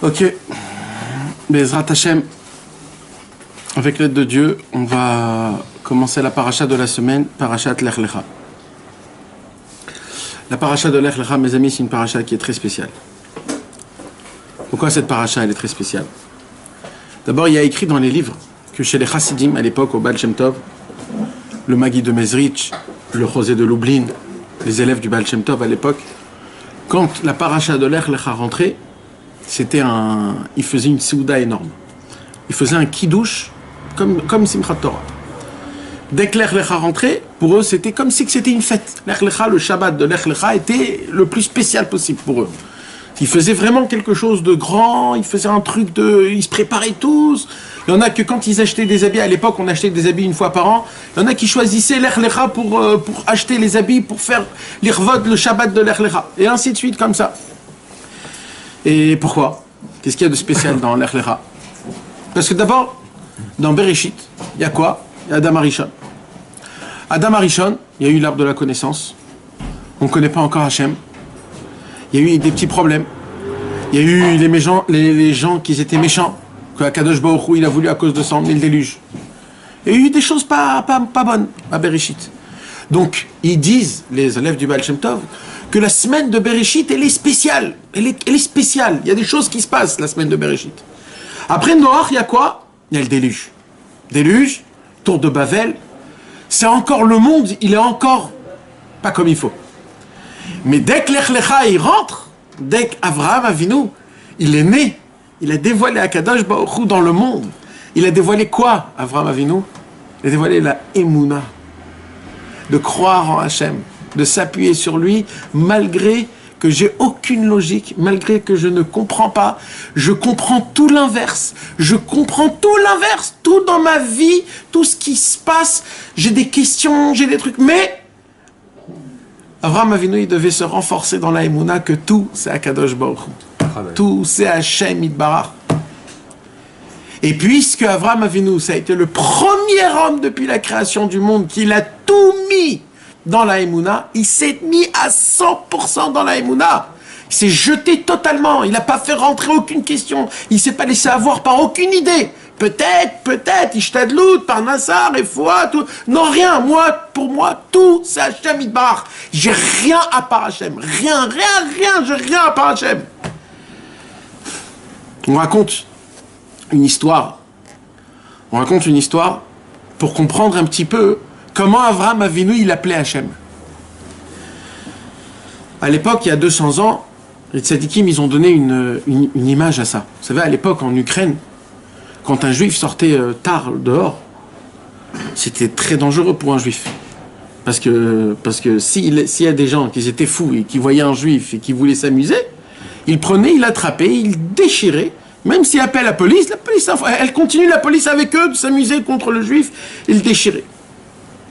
Ok, Bezrat Hashem, avec l'aide de Dieu, on va commencer la paracha de la semaine, parachat Lech Lecha. La paracha de Lech Lecha, mes amis, c'est une paracha qui est très spéciale. Pourquoi cette paracha, elle est très spéciale? D'abord, il y a écrit dans les livres que chez les Chassidim, à l'époque, au Baal Shem Tov, le Maguide de Mezrich, le José de Lublin, les élèves du Baal Shem Tov à l'époque, quand la paracha de Lech Lecha rentrait, il faisait une Souda énorme. Il faisait un kiddush comme Simchat Torah. Dès que Lech Lecha rentrait, pour eux, c'était comme si c'était une fête. Lech Lecha, le Shabbat de Lech Lecha était le plus spécial possible pour eux. Ils faisaient vraiment quelque chose de grand, ils faisaient un truc ils se préparaient tous. Il y en a que quand ils achetaient des habits, à l'époque on achetait des habits une fois par an, il y en a qui choisissaient Lech Lecha pour acheter les habits, pour faire l'Irvod, le Shabbat de Lech Lecha. Et ainsi de suite, comme ça. Et pourquoi? Qu'est-ce qu'il y a de spécial dans Lech Lecha? Parce que d'abord, dans Bereshit, il y a quoi? Il y a Adam Arishon. Adam Arishon, il y a eu l'arbre de la connaissance. On ne connaît pas encore Hachem. Il y a eu des petits problèmes. Il y a eu les gens qui étaient méchants, que Akadosh Baruch Hu, il a voulu à cause de ça emmener le déluge. Il y a eu des choses pas bonnes à Bereshit. Donc, ils disent, les élèves du Baal Shem Tov, que la semaine de Bereshit, elle est spéciale. Elle est spéciale. Il y a des choses qui se passent la semaine de Bereshit. Après Noach, il y a quoi? Il y a le déluge. Déluge, tour de Babel. C'est encore le monde, il est encore pas comme il faut. Mais dès que Lech Lecha il rentre, dès qu'Avraham Avinu, il est né, il a dévoilé Akadosh Baruch Hu dans le monde. Il a dévoilé quoi, Avraham Avinu? Il a dévoilé la Emouna. De croire en Hachem, de s'appuyer sur lui, malgré que j'ai aucune logique, malgré que je ne comprends pas. Je comprends tout l'inverse. Je comprends tout l'inverse. Tout dans ma vie, tout ce qui se passe. J'ai des questions, j'ai des trucs. Mais Avraham Avinu, il devait se renforcer dans la Emouna que tout, c'est Akadosh Baruch Hu. Tout, c'est Hachem Yitbarach. Et puisque Avraham Avinu, ça a été le premier homme depuis la création du monde qu'il a tout mis dans la Emouna, il s'est mis à 100% dans la Emouna. Il s'est jeté totalement. Il n'a pas fait rentrer aucune question. Il ne s'est pas laissé avoir par aucune idée. Peut-être, Ishtadlout, par Nassar, et Foua, tout. Non, rien. Pour moi, tout, c'est Hachem Yitbarach. J'ai rien à part Hachem. Rien, j'ai rien à part Hachem. On raconte une histoire pour comprendre un petit peu comment Avraham Avinu, il appelait Hachem. À l'époque, il y a 200 ans, les tzadikim, ils ont donné une image à ça. Vous savez, à l'époque, en Ukraine, quand un juif sortait tard dehors, c'était très dangereux pour un juif. Parce que s'il y a des gens qui étaient fous et qui voyaient un juif et qui voulaient s'amuser, ils prenaient, ils l'attrapaient, ils déchiraient. Même s'il appelle la police, elle continue, la police avec eux, de s'amuser contre le juif, et le déchirer.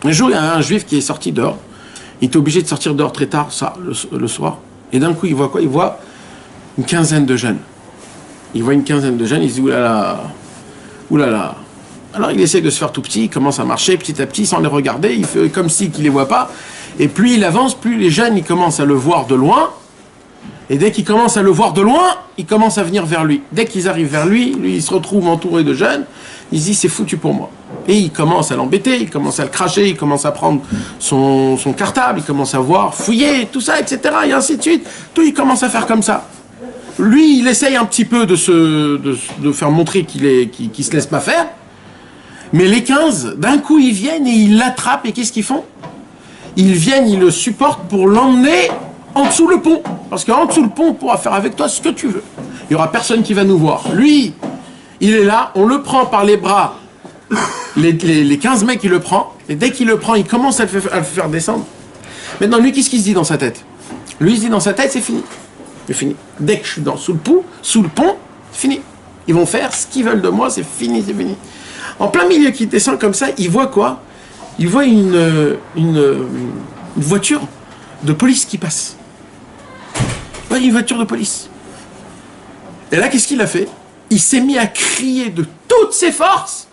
Un jour, il y a un juif qui est sorti dehors. Il était obligé de sortir dehors très tard, le soir. Et d'un coup, il voit quoi? Il voit une quinzaine de jeunes. Il se dit, oulala. Alors, il essaie de se faire tout petit, il commence à marcher petit à petit, sans les regarder. Il fait comme si qu'il les voit pas. Et plus il avance, plus les jeunes, ils commencent à le voir de loin. Et dès qu'ils commencent à le voir de loin, ils commencent à venir vers lui. Dès qu'ils arrivent vers lui, il se retrouve entouré de jeunes. Il se dit, c'est foutu pour moi. Et il commence à l'embêter, il commence à le cracher, il commence à prendre son cartable, il commence à voir, fouiller, tout ça, etc. Et ainsi de suite. Tout, il commence à faire comme ça. Lui, il essaye un petit peu de faire montrer qu'il se laisse pas faire. Mais les 15, d'un coup, ils viennent et ils l'attrapent. Et qu'est-ce qu'ils font? Ils viennent, ils le supportent pour l'emmener en dessous le pont. Parce qu'en dessous le pont, on pourra faire avec toi ce que tu veux. Il n'y aura personne qui va nous voir. Lui, il est là, on le prend par les bras. Les 15 mecs, il le prend. Et dès qu'il le prend, il commence à le faire descendre. Maintenant, lui, qu'est-ce qu'il se dit dans sa tête? Lui, il se dit dans sa tête, c'est fini. C'est fini. Dès que je suis sous le pont, c'est fini. Ils vont faire ce qu'ils veulent de moi, c'est fini. En plein milieu qui descend comme ça, il voit quoi? Il voit une voiture de police qui passe. Ouais, une voiture de police. Et là, qu'est-ce qu'il a fait? Il s'est mis à crier de toutes ses forces.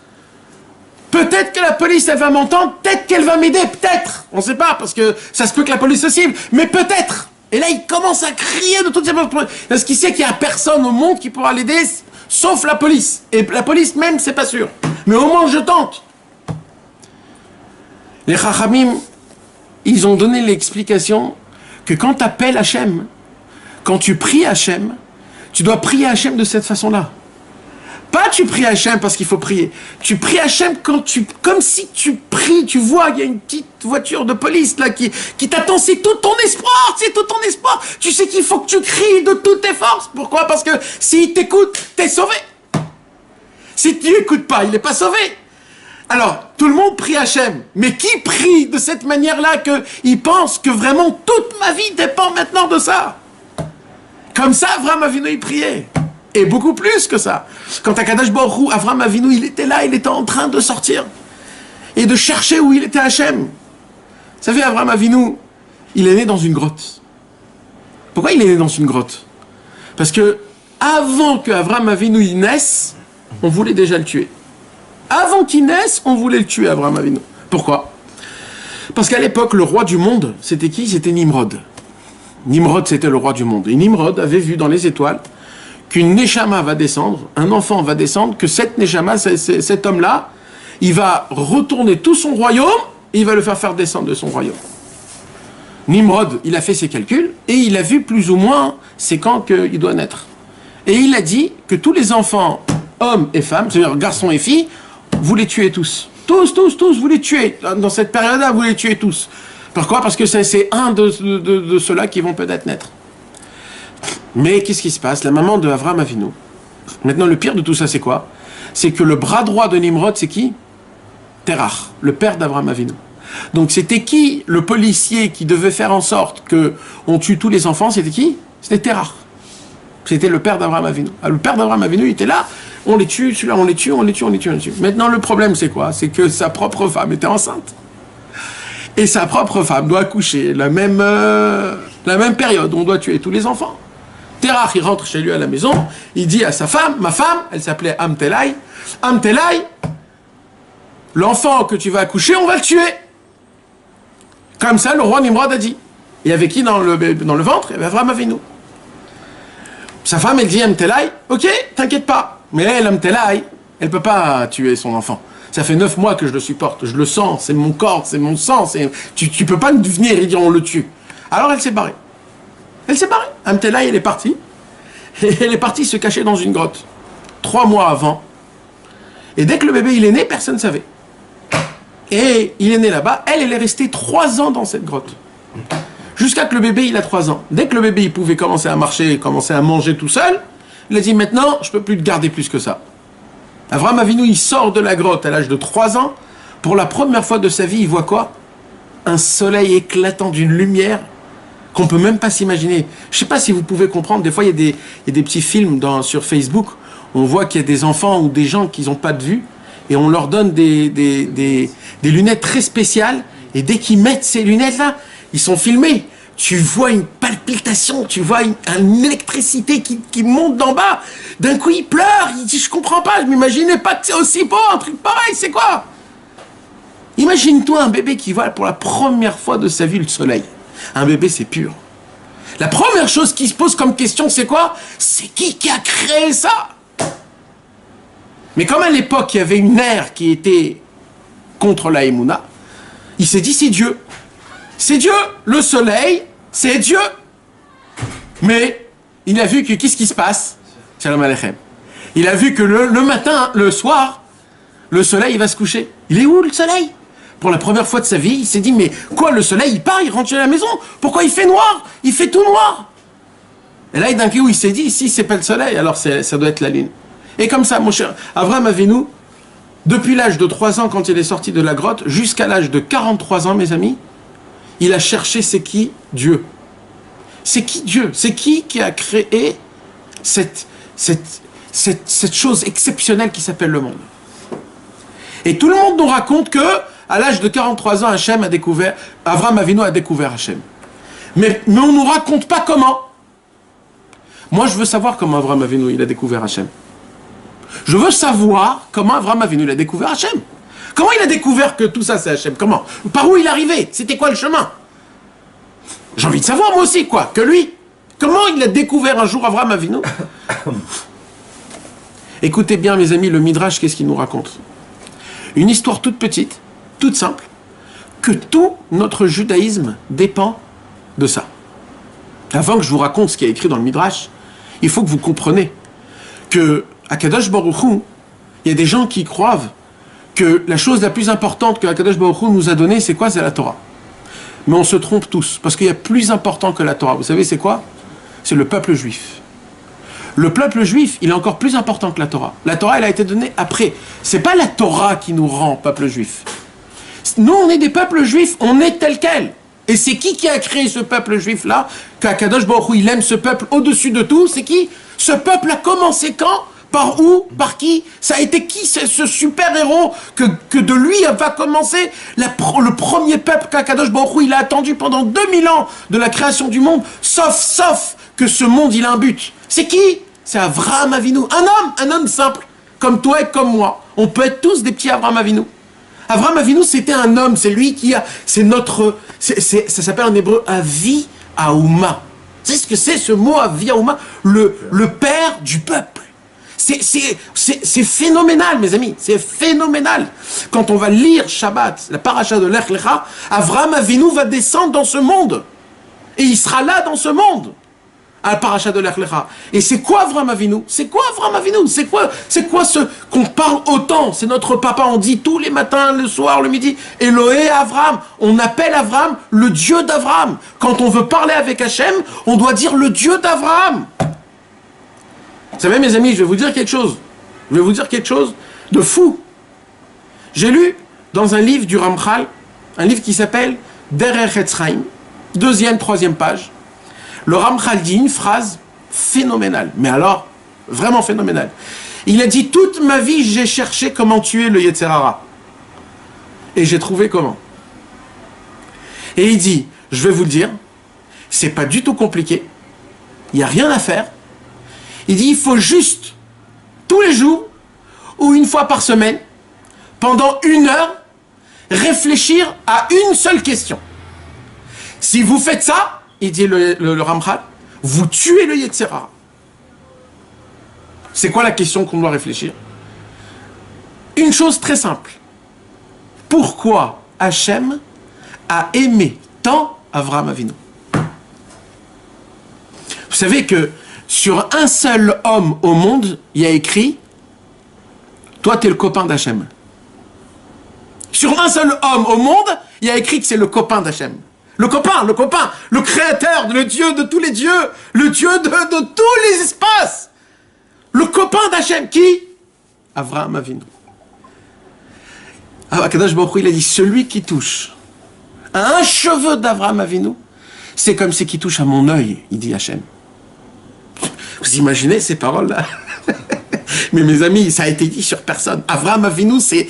Peut-être que la police, elle va m'entendre, peut-être qu'elle va m'aider, peut-être. On ne sait pas, parce que ça se peut que la police se cible, mais peut-être. Et là, il commence à crier de toutes ses forces. Parce qu'il sait qu'il n'y a personne au monde qui pourra l'aider, sauf la police. Et la police même, c'est pas sûr. Mais au moins, je tente. Les Chachamim, ils ont donné l'explication que quand tu appelles Hachem, quand tu pries Hachem, tu dois prier Hachem de cette façon-là. Pas tu pries Hachem parce qu'il faut prier. Tu pries Hachem comme si tu pries, tu vois, il y a une petite voiture de police là qui t'attend, c'est tout ton espoir, c'est tout ton espoir. Tu sais qu'il faut que tu cries de toutes tes forces. Pourquoi? Parce que s'il t'écoute, t'es sauvé. Si tu n'écoutes pas, il n'est pas sauvé. Alors, tout le monde prie Hachem, mais qui prie de cette manière-là qu'il pense que vraiment toute ma vie dépend maintenant de ça? Comme ça, Avraham Avinu, il priait. Et beaucoup plus que ça. Quand Akadosh Baruch Hu, Avraham Avinu, il était là, il était en train de sortir et de chercher où il était Hachem. Vous savez, Avraham Avinu, il est né dans une grotte. Pourquoi il est né dans une grotte? Parce que avant que Avraham Avinu il naisse, on voulait déjà le tuer. Avant qu'il naisse, on voulait le tuer, Avraham Avinu. Pourquoi? Parce qu'à l'époque, le roi du monde, c'était qui? C'était Nimrod. Nimrod, c'était le roi du monde. Et Nimrod avait vu dans les étoiles qu'une Neshama va descendre, un enfant va descendre, que cette Neshama, cet homme-là, il va retourner tout son royaume et il va le faire descendre de son royaume. Nimrod, il a fait ses calculs et il a vu plus ou moins c'est quand qu'il doit naître. Et il a dit que tous les enfants, hommes et femmes, c'est-à-dire garçons et filles, vous les tuez tous. Tous, vous les tuez. Dans cette période-là, vous les tuez tous. Pourquoi? Parce que c'est un de ceux-là qui vont peut-être naître. Mais qu'est-ce qui se passe? La maman de Avraham Avinu. Maintenant, le pire de tout ça, c'est quoi? C'est que le bras droit de Nimrod, c'est qui? Terach, le père d'Avraham Avinu. Donc c'était qui le policier qui devait faire en sorte qu'on tue tous les enfants? C'était qui? C'était Terach. C'était le père d'Avraham Avinu. Le père d'Avraham Avinu, il était là, on les tue, celui-là, on les tue. Maintenant, le problème, c'est quoi? C'est que sa propre femme était enceinte. Et sa propre femme doit accoucher la même période. On doit tuer tous les enfants. Terach, il rentre chez lui à la maison, il dit à sa femme, ma femme, elle s'appelait Amtelai, Amtelai, l'enfant que tu vas accoucher, on va le tuer. Comme ça, le roi Nimrod a dit. Il y avait qui dans le ventre? Il y avait Avraham Avinu. Sa femme, elle dit à Amtelai, ok, t'inquiète pas. Mais elle, Amtelai, elle peut pas tuer son enfant. Ça fait 9 mois que je le supporte, je le sens, c'est mon corps, c'est mon sang, tu peux pas venir et dire on le tue. Alors elle s'est barrée. Elle s'est barrée. Amtelai, elle est partie. Et elle est partie se cacher dans une grotte. 3 mois avant. Et dès que le bébé il est né, personne ne savait. Et il est né là-bas. Elle est restée 3 ans dans cette grotte. Jusqu'à que le bébé il a 3 ans. Dès que le bébé il pouvait commencer à marcher, commencer à manger tout seul, il a dit maintenant, je peux plus te garder plus que ça. Avraham Avinu, il sort de la grotte à l'âge de 3 ans. Pour la première fois de sa vie, il voit quoi? Un soleil éclatant d'une lumière qu'on peut même pas s'imaginer. Je sais pas si vous pouvez comprendre, des fois il y a des petits films sur Facebook, on voit qu'il y a des enfants ou des gens qui n'ont pas de vue, et on leur donne des lunettes très spéciales, et dès qu'ils mettent ces lunettes-là, ils sont filmés. Tu vois une palpitation, tu vois une électricité qui monte d'en bas. D'un coup, il pleure, il dit « Je comprends pas, je m'imaginais pas que c'est aussi beau, un truc pareil, c'est quoi ?» Imagine-toi un bébé qui voit pour la première fois de sa vie le soleil. Un bébé, c'est pur. La première chose qui se pose comme question, c'est quoi? C'est qui a créé ça? Mais comme à l'époque, il y avait une ère qui était contre la Emouna, il s'est dit, c'est Dieu. C'est Dieu. Le soleil, c'est Dieu. Mais il a vu que, qu'est-ce qui se passe? Shalom Aleichem. Il a vu que le matin, le soir, le soleil, il va se coucher. Il est où, le soleil? Pour la première fois de sa vie, il s'est dit, mais quoi, le soleil, il part, il rentre chez la maison. Pourquoi il fait noir? Il fait tout noir. Et là, d'un coup, il s'est dit, ici, c'est pas le soleil, alors ça doit être la lune. Et comme ça, mon cher Avraham Avinu, depuis l'âge de 3 ans, quand il est sorti de la grotte, jusqu'à l'âge de 43 ans, mes amis, il a cherché c'est qui Dieu. C'est qui Dieu? C'est qui a créé cette chose exceptionnelle qui s'appelle le monde? Et tout le monde nous raconte que à l'âge de 43 ans, Avraham Avinu a découvert Hachem. Mais on ne nous raconte pas comment. Moi, je veux savoir comment Avraham Avinu il a découvert Hachem. Je veux savoir comment Avraham Avinu il a découvert Hachem. Comment il a découvert que tout ça c'est Hachem? Comment? Par où il est arrivé? C'était quoi le chemin? J'ai envie de savoir moi aussi, quoi, que lui. Comment il a découvert un jour Avraham Avinu? Écoutez bien, mes amis, le Midrash, qu'est-ce qu'il nous raconte? Une histoire toute petite, toute simple, que tout notre judaïsme dépend de ça. Avant que je vous raconte ce qui est écrit dans le Midrash, il faut que vous compreniez que à Kadosh Baruch Hu, il y a des gens qui croient que la chose la plus importante que Kadosh Baruch Hu nous a donnée, c'est quoi? C'est la Torah. Mais on se trompe tous, parce qu'il y a plus important que la Torah. Vous savez, c'est quoi? C'est le peuple juif. Le peuple juif, il est encore plus important que la Torah. La Torah, elle a été donnée après. C'est pas la Torah qui nous rend peuple juif. Nous, on est des peuples juifs, on est tel quel. Et c'est qui a créé ce peuple juif-là? Qu'Akadosh Baruch Hu, il aime ce peuple au-dessus de tout. C'est qui? Ce peuple a commencé quand? Par où? Par qui? Ça a été qui, ce super-héros que de lui va commencer le premier peuple qu'Akadosh Baruch Hu, il a attendu pendant 2000 ans de la création du monde, sauf que ce monde, il a un but. C'est qui? C'est Avraham Avinu. Un homme simple, comme toi et comme moi. On peut être tous des petits Avraham Avinu. Avraham Avinu, c'était un homme, c'est lui qui a... ça s'appelle en hébreu Avi Aouma. C'est ce que c'est ce mot Avi Aouma? Le père du peuple. C'est phénoménal, mes amis, c'est phénoménal. Quand on va lire Shabbat, la paracha de Lech Lecha, Avraham Avinu va descendre dans ce monde. Et il sera là dans ce monde. À la paracha de Lech Lecha. Et c'est quoi Avraham Avinu? C'est quoi Avraham Avinu? C'est quoi ce qu'on parle autant? C'est notre papa, on dit tous les matins, le soir, le midi, Elohé Avraham. On appelle Avraham le Dieu d'Avraham. Quand on veut parler avec Hachem, on doit dire le Dieu d'Avraham. Vous savez, mes amis, je vais vous dire quelque chose. Je vais vous dire quelque chose de fou. J'ai lu dans un livre du Ramchal, un livre qui s'appelle Derech Etz Chaim, 2e, 3e page. Le Ramchal dit une phrase phénoménale, mais alors, vraiment phénoménale. Il a dit, toute ma vie, j'ai cherché comment tuer le Yetzer Hara. Et j'ai trouvé comment. Et il dit, je vais vous le dire, c'est pas du tout compliqué, il n'y a rien à faire. Il dit, il faut juste, tous les jours, ou une fois par semaine, pendant 1 heure, réfléchir à une seule question. Si vous faites ça, il dit le Ramchal, vous tuez le Yetzer Hara. C'est quoi la question qu'on doit réfléchir? Une chose très simple. Pourquoi Hachem a aimé tant Avraham Avinu? Vous savez que sur un seul homme au monde, il y a écrit, toi t'es le copain d'Hachem. Sur un seul homme au monde, il y a écrit que c'est le copain d'Hachem. Le copain, le créateur, le Dieu de tous les dieux, le Dieu de tous les espaces. Le copain d'Hachem, qui? Avraham Avinu. Akadosh Baruch Hu, il a dit, celui qui touche à un cheveu d'Avraham Avinu, c'est comme ce qui touche à mon œil, il dit Hachem. Vous imaginez ces paroles-là? Mais mes amis, ça a été dit sur personne. Avraham Avinu, c'est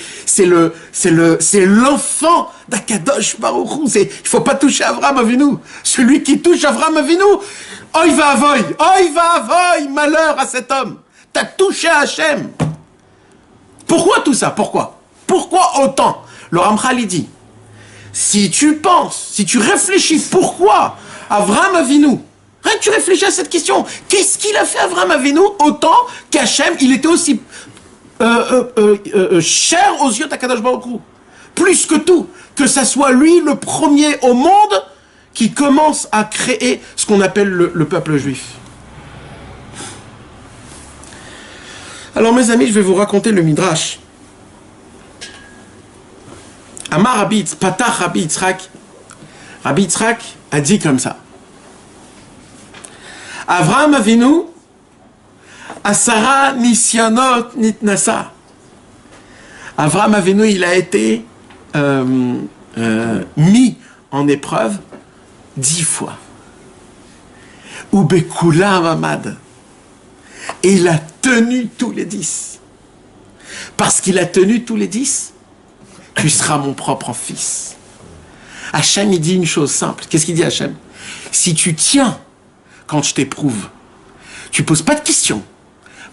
l'enfant d'Akadosh Baruch Hu. Il ne faut pas toucher Avraham Avinu. Celui qui touche Avraham Avinu, oy va avoy, malheur à cet homme. T'as touché Hachem. Pourquoi tout ça? Pourquoi autant? Le Ramchal, il dit, si tu penses, si tu réfléchis pourquoi Avraham Avinu, rien que tu réfléchis à cette question. Qu'est-ce qu'il a fait Avraham Avinu autant qu'Hachem, il était aussi cher aux yeux d'Akadosh Baruch Hu. Plus que tout, que ça soit lui le premier au monde qui commence à créer ce qu'on appelle le peuple juif. Alors mes amis, je vais vous raconter le Midrash. Amar Rabbi Patach Rabbi Yitzhak. Rabbi Yitzhak a dit comme ça. Avraham Avinu, Asara Nisyanot Nitnasa. Avraham Avinu, il a été mis en épreuve 10 fois. Ubekula Mamad. Et il a tenu tous les 10. Parce qu'il a tenu tous les 10, tu seras mon propre fils. Hachem, il dit une chose simple. Qu'est-ce qu'il dit Hachem? Si tu tiens quand je t'éprouve, tu poses pas de questions.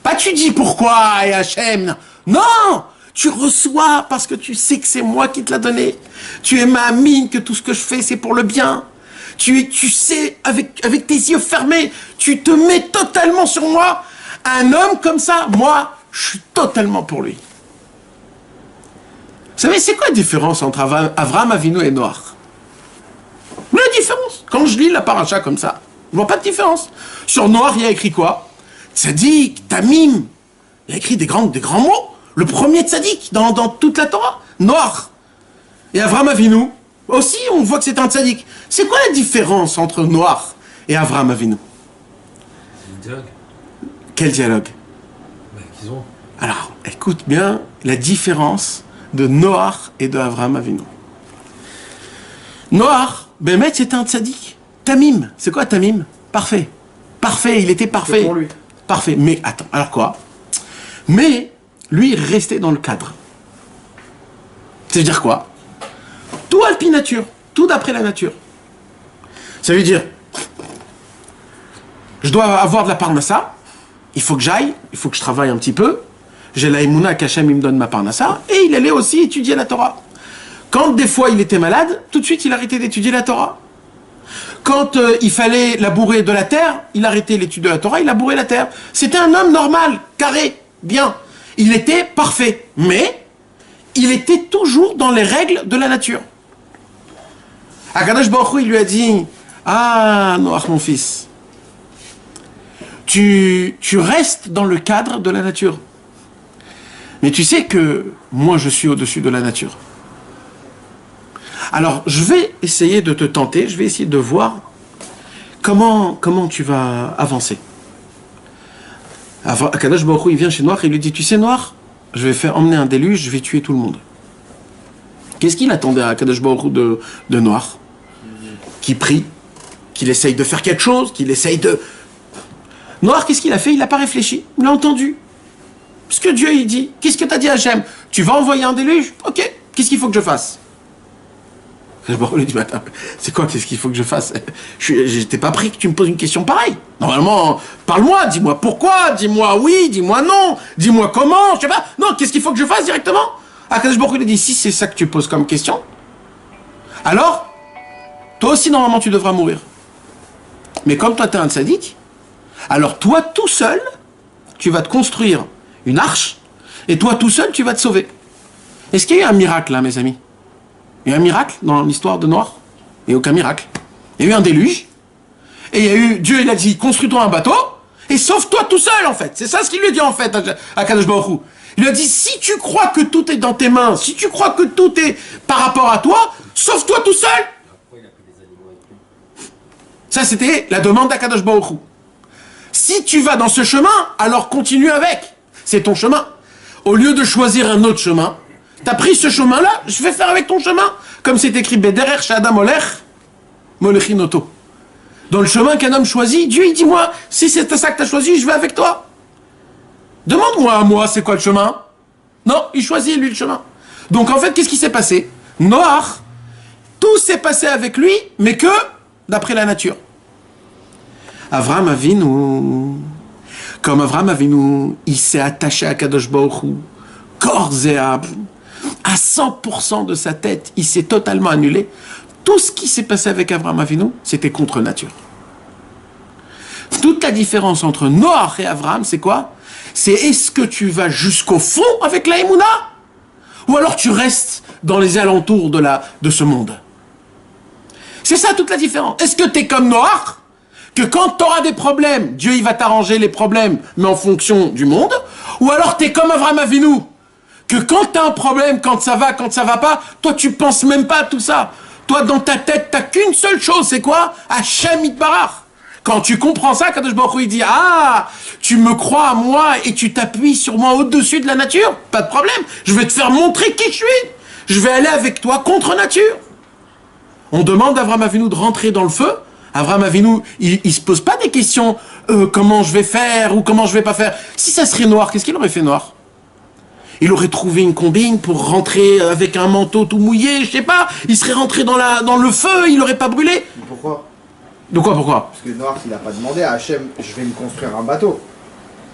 Pas tu dis pourquoi et Hachem. Non, tu reçois parce que tu sais que c'est moi qui te l'a donné. Tu es ma mine, que tout ce que je fais c'est pour le bien. Tu sais, avec tes yeux fermés, tu te mets totalement sur moi. Un homme comme ça, moi, je suis totalement pour lui. Vous savez, c'est quoi la différence entre Avraham Avinu et Noach? La différence. Quand je lis la paracha comme ça, je vois pas de différence. Sur Noach, il y a écrit quoi? Tzadik, Tamim. Il y a écrit des grands mots. Le premier Tzadik dans toute la Torah. Noach. Et Avraham Avinu, aussi, on voit que c'est un Tzadik. C'est quoi la différence entre Noach et Avraham Avinu? Le dialogue. Quel dialogue? Qu'ils ont. Alors, écoute bien la différence de Noach et de Avraham Avinu. Noach, Bémet, c'était un tzaddik. Tamim, c'est quoi Tamim? Parfait. Parfait, il était parfait. C'est pour lui. Parfait. Mais attends, alors quoi? Mais lui, il restait dans le cadre. C'est-à-dire quoi? Tout alpi nature, tout d'après la nature. Ça veut dire, je dois avoir de la parnassa, il faut que j'aille, il faut que je travaille un petit peu. J'ai la émouna qu'Hachem il me donne ma parnassa, et il allait aussi étudier la Torah. Quand des fois il était malade, tout de suite il arrêtait d'étudier la Torah. Quand il fallait labourer de la terre, il arrêtait l'étude de la Torah, il labourait la terre. C'était un homme normal, carré, bien. Il était parfait, mais il était toujours dans les règles de la nature. Akadosh Baruch Hu, il lui a dit, ah Noach mon fils, tu restes dans le cadre de la nature. Mais tu sais que moi je suis au-dessus de la nature. Alors je vais essayer de te tenter, je vais essayer de voir comment tu vas avancer. Akadosh Baruch Hu, il vient chez Noach et il lui dit, tu sais Noach, je vais faire emmener un déluge, je vais tuer tout le monde. Qu'est-ce qu'il attendait à Akadosh Baruch Hu de Noach? Qui prie, qu'il essaye de faire quelque chose, qu'il essaye de... Noach, qu'est-ce qu'il a fait? Il n'a pas réfléchi, il a entendu. Ce que Dieu il dit, qu'est-ce que tu as dit à Hachem? Tu vas envoyer un déluge? Ok, qu'est-ce qu'il faut que je fasse? Je lui dis, c'est quoi, qu'est-ce qu'il faut que je fasse? J'étais pas pris que tu me poses une question pareille. Normalement, parle-moi, dis-moi pourquoi, dis-moi oui, dis-moi non, dis-moi comment, je sais pas. Non, qu'est-ce qu'il faut que je fasse directement? Akadosh Baruch Hu il a dit, si c'est ça que tu poses comme question, alors, toi aussi normalement tu devras mourir. Mais comme toi tu es un tzaddik, alors toi tout seul, tu vas te construire une arche, et toi tout seul tu vas te sauver. Est-ce qu'il y a eu un miracle là, mes amis? Il y a eu un miracle dans l'histoire de Noach? Il n'y a aucun miracle. Il y a eu un déluge, et il y a eu, Dieu il a dit, construis-toi un bateau, et sauve-toi tout seul en fait. C'est ça ce qu'il lui a dit en fait à Kadosh Baruch Hu. Il lui a dit, si tu crois que tout est dans tes mains, si tu crois que tout est par rapport à toi, sauve-toi tout seul. Ça c'était la demande d'Akadosh Baruch Hu. Si tu vas dans ce chemin, alors continue avec. C'est ton chemin. Au lieu de choisir un autre chemin, t'as pris ce chemin-là, je vais faire avec ton chemin. Comme c'est écrit, Bederer Shadam Olech, Molechinoto. Dans le chemin qu'un homme choisit, Dieu il dit, moi, si c'est ça que t'as choisi, je vais avec toi. Demande-moi à moi, c'est quoi le chemin? Non, il choisit lui le chemin. Donc en fait, qu'est-ce qui s'est passé? Noach, tout s'est passé avec lui, mais que d'après la nature. Avraham Avinu, comme Avraham Avinu, il s'est attaché à Kadosh Baruch Hu, corps et âme, à 100% de sa tête, il s'est totalement annulé. Tout ce qui s'est passé avec Avraham Avinu, c'était contre nature. Toute la différence entre Noach et Avraham, c'est quoi? C'est est-ce que tu vas jusqu'au fond avec la Emouna, ou alors tu restes dans les alentours de ce monde? C'est ça toute la différence. Est-ce que tu es comme Noach, que quand tu auras des problèmes, Dieu il va t'arranger les problèmes, mais en fonction du monde, ou alors tu es comme Avraham Avinu, que quand tu as un problème, quand ça va pas, toi tu penses même pas à tout ça. Toi dans ta tête, t'as qu'une seule chose, c'est quoi? Hachem Yitbarach. Quand tu comprends ça, Kadosh Baruch Hu il dit, ah, tu me crois à moi et tu t'appuies sur moi au-dessus de la nature, pas de problème, je vais te faire montrer qui je suis. Je vais aller avec toi contre nature. On demande à Avraham Avinu de rentrer dans le feu. Avraham Avinu, il se pose pas des questions, comment je vais faire ou comment je vais pas faire. Si ça serait noir, qu'est-ce qu'il aurait fait noir? Il aurait trouvé une combine pour rentrer avec un manteau tout mouillé, je sais pas. Il serait rentré dans le feu, il aurait pas brûlé. Pourquoi? De quoi, pourquoi? Parce que Noach, il n'a pas demandé à Hachem, je vais me construire un bateau.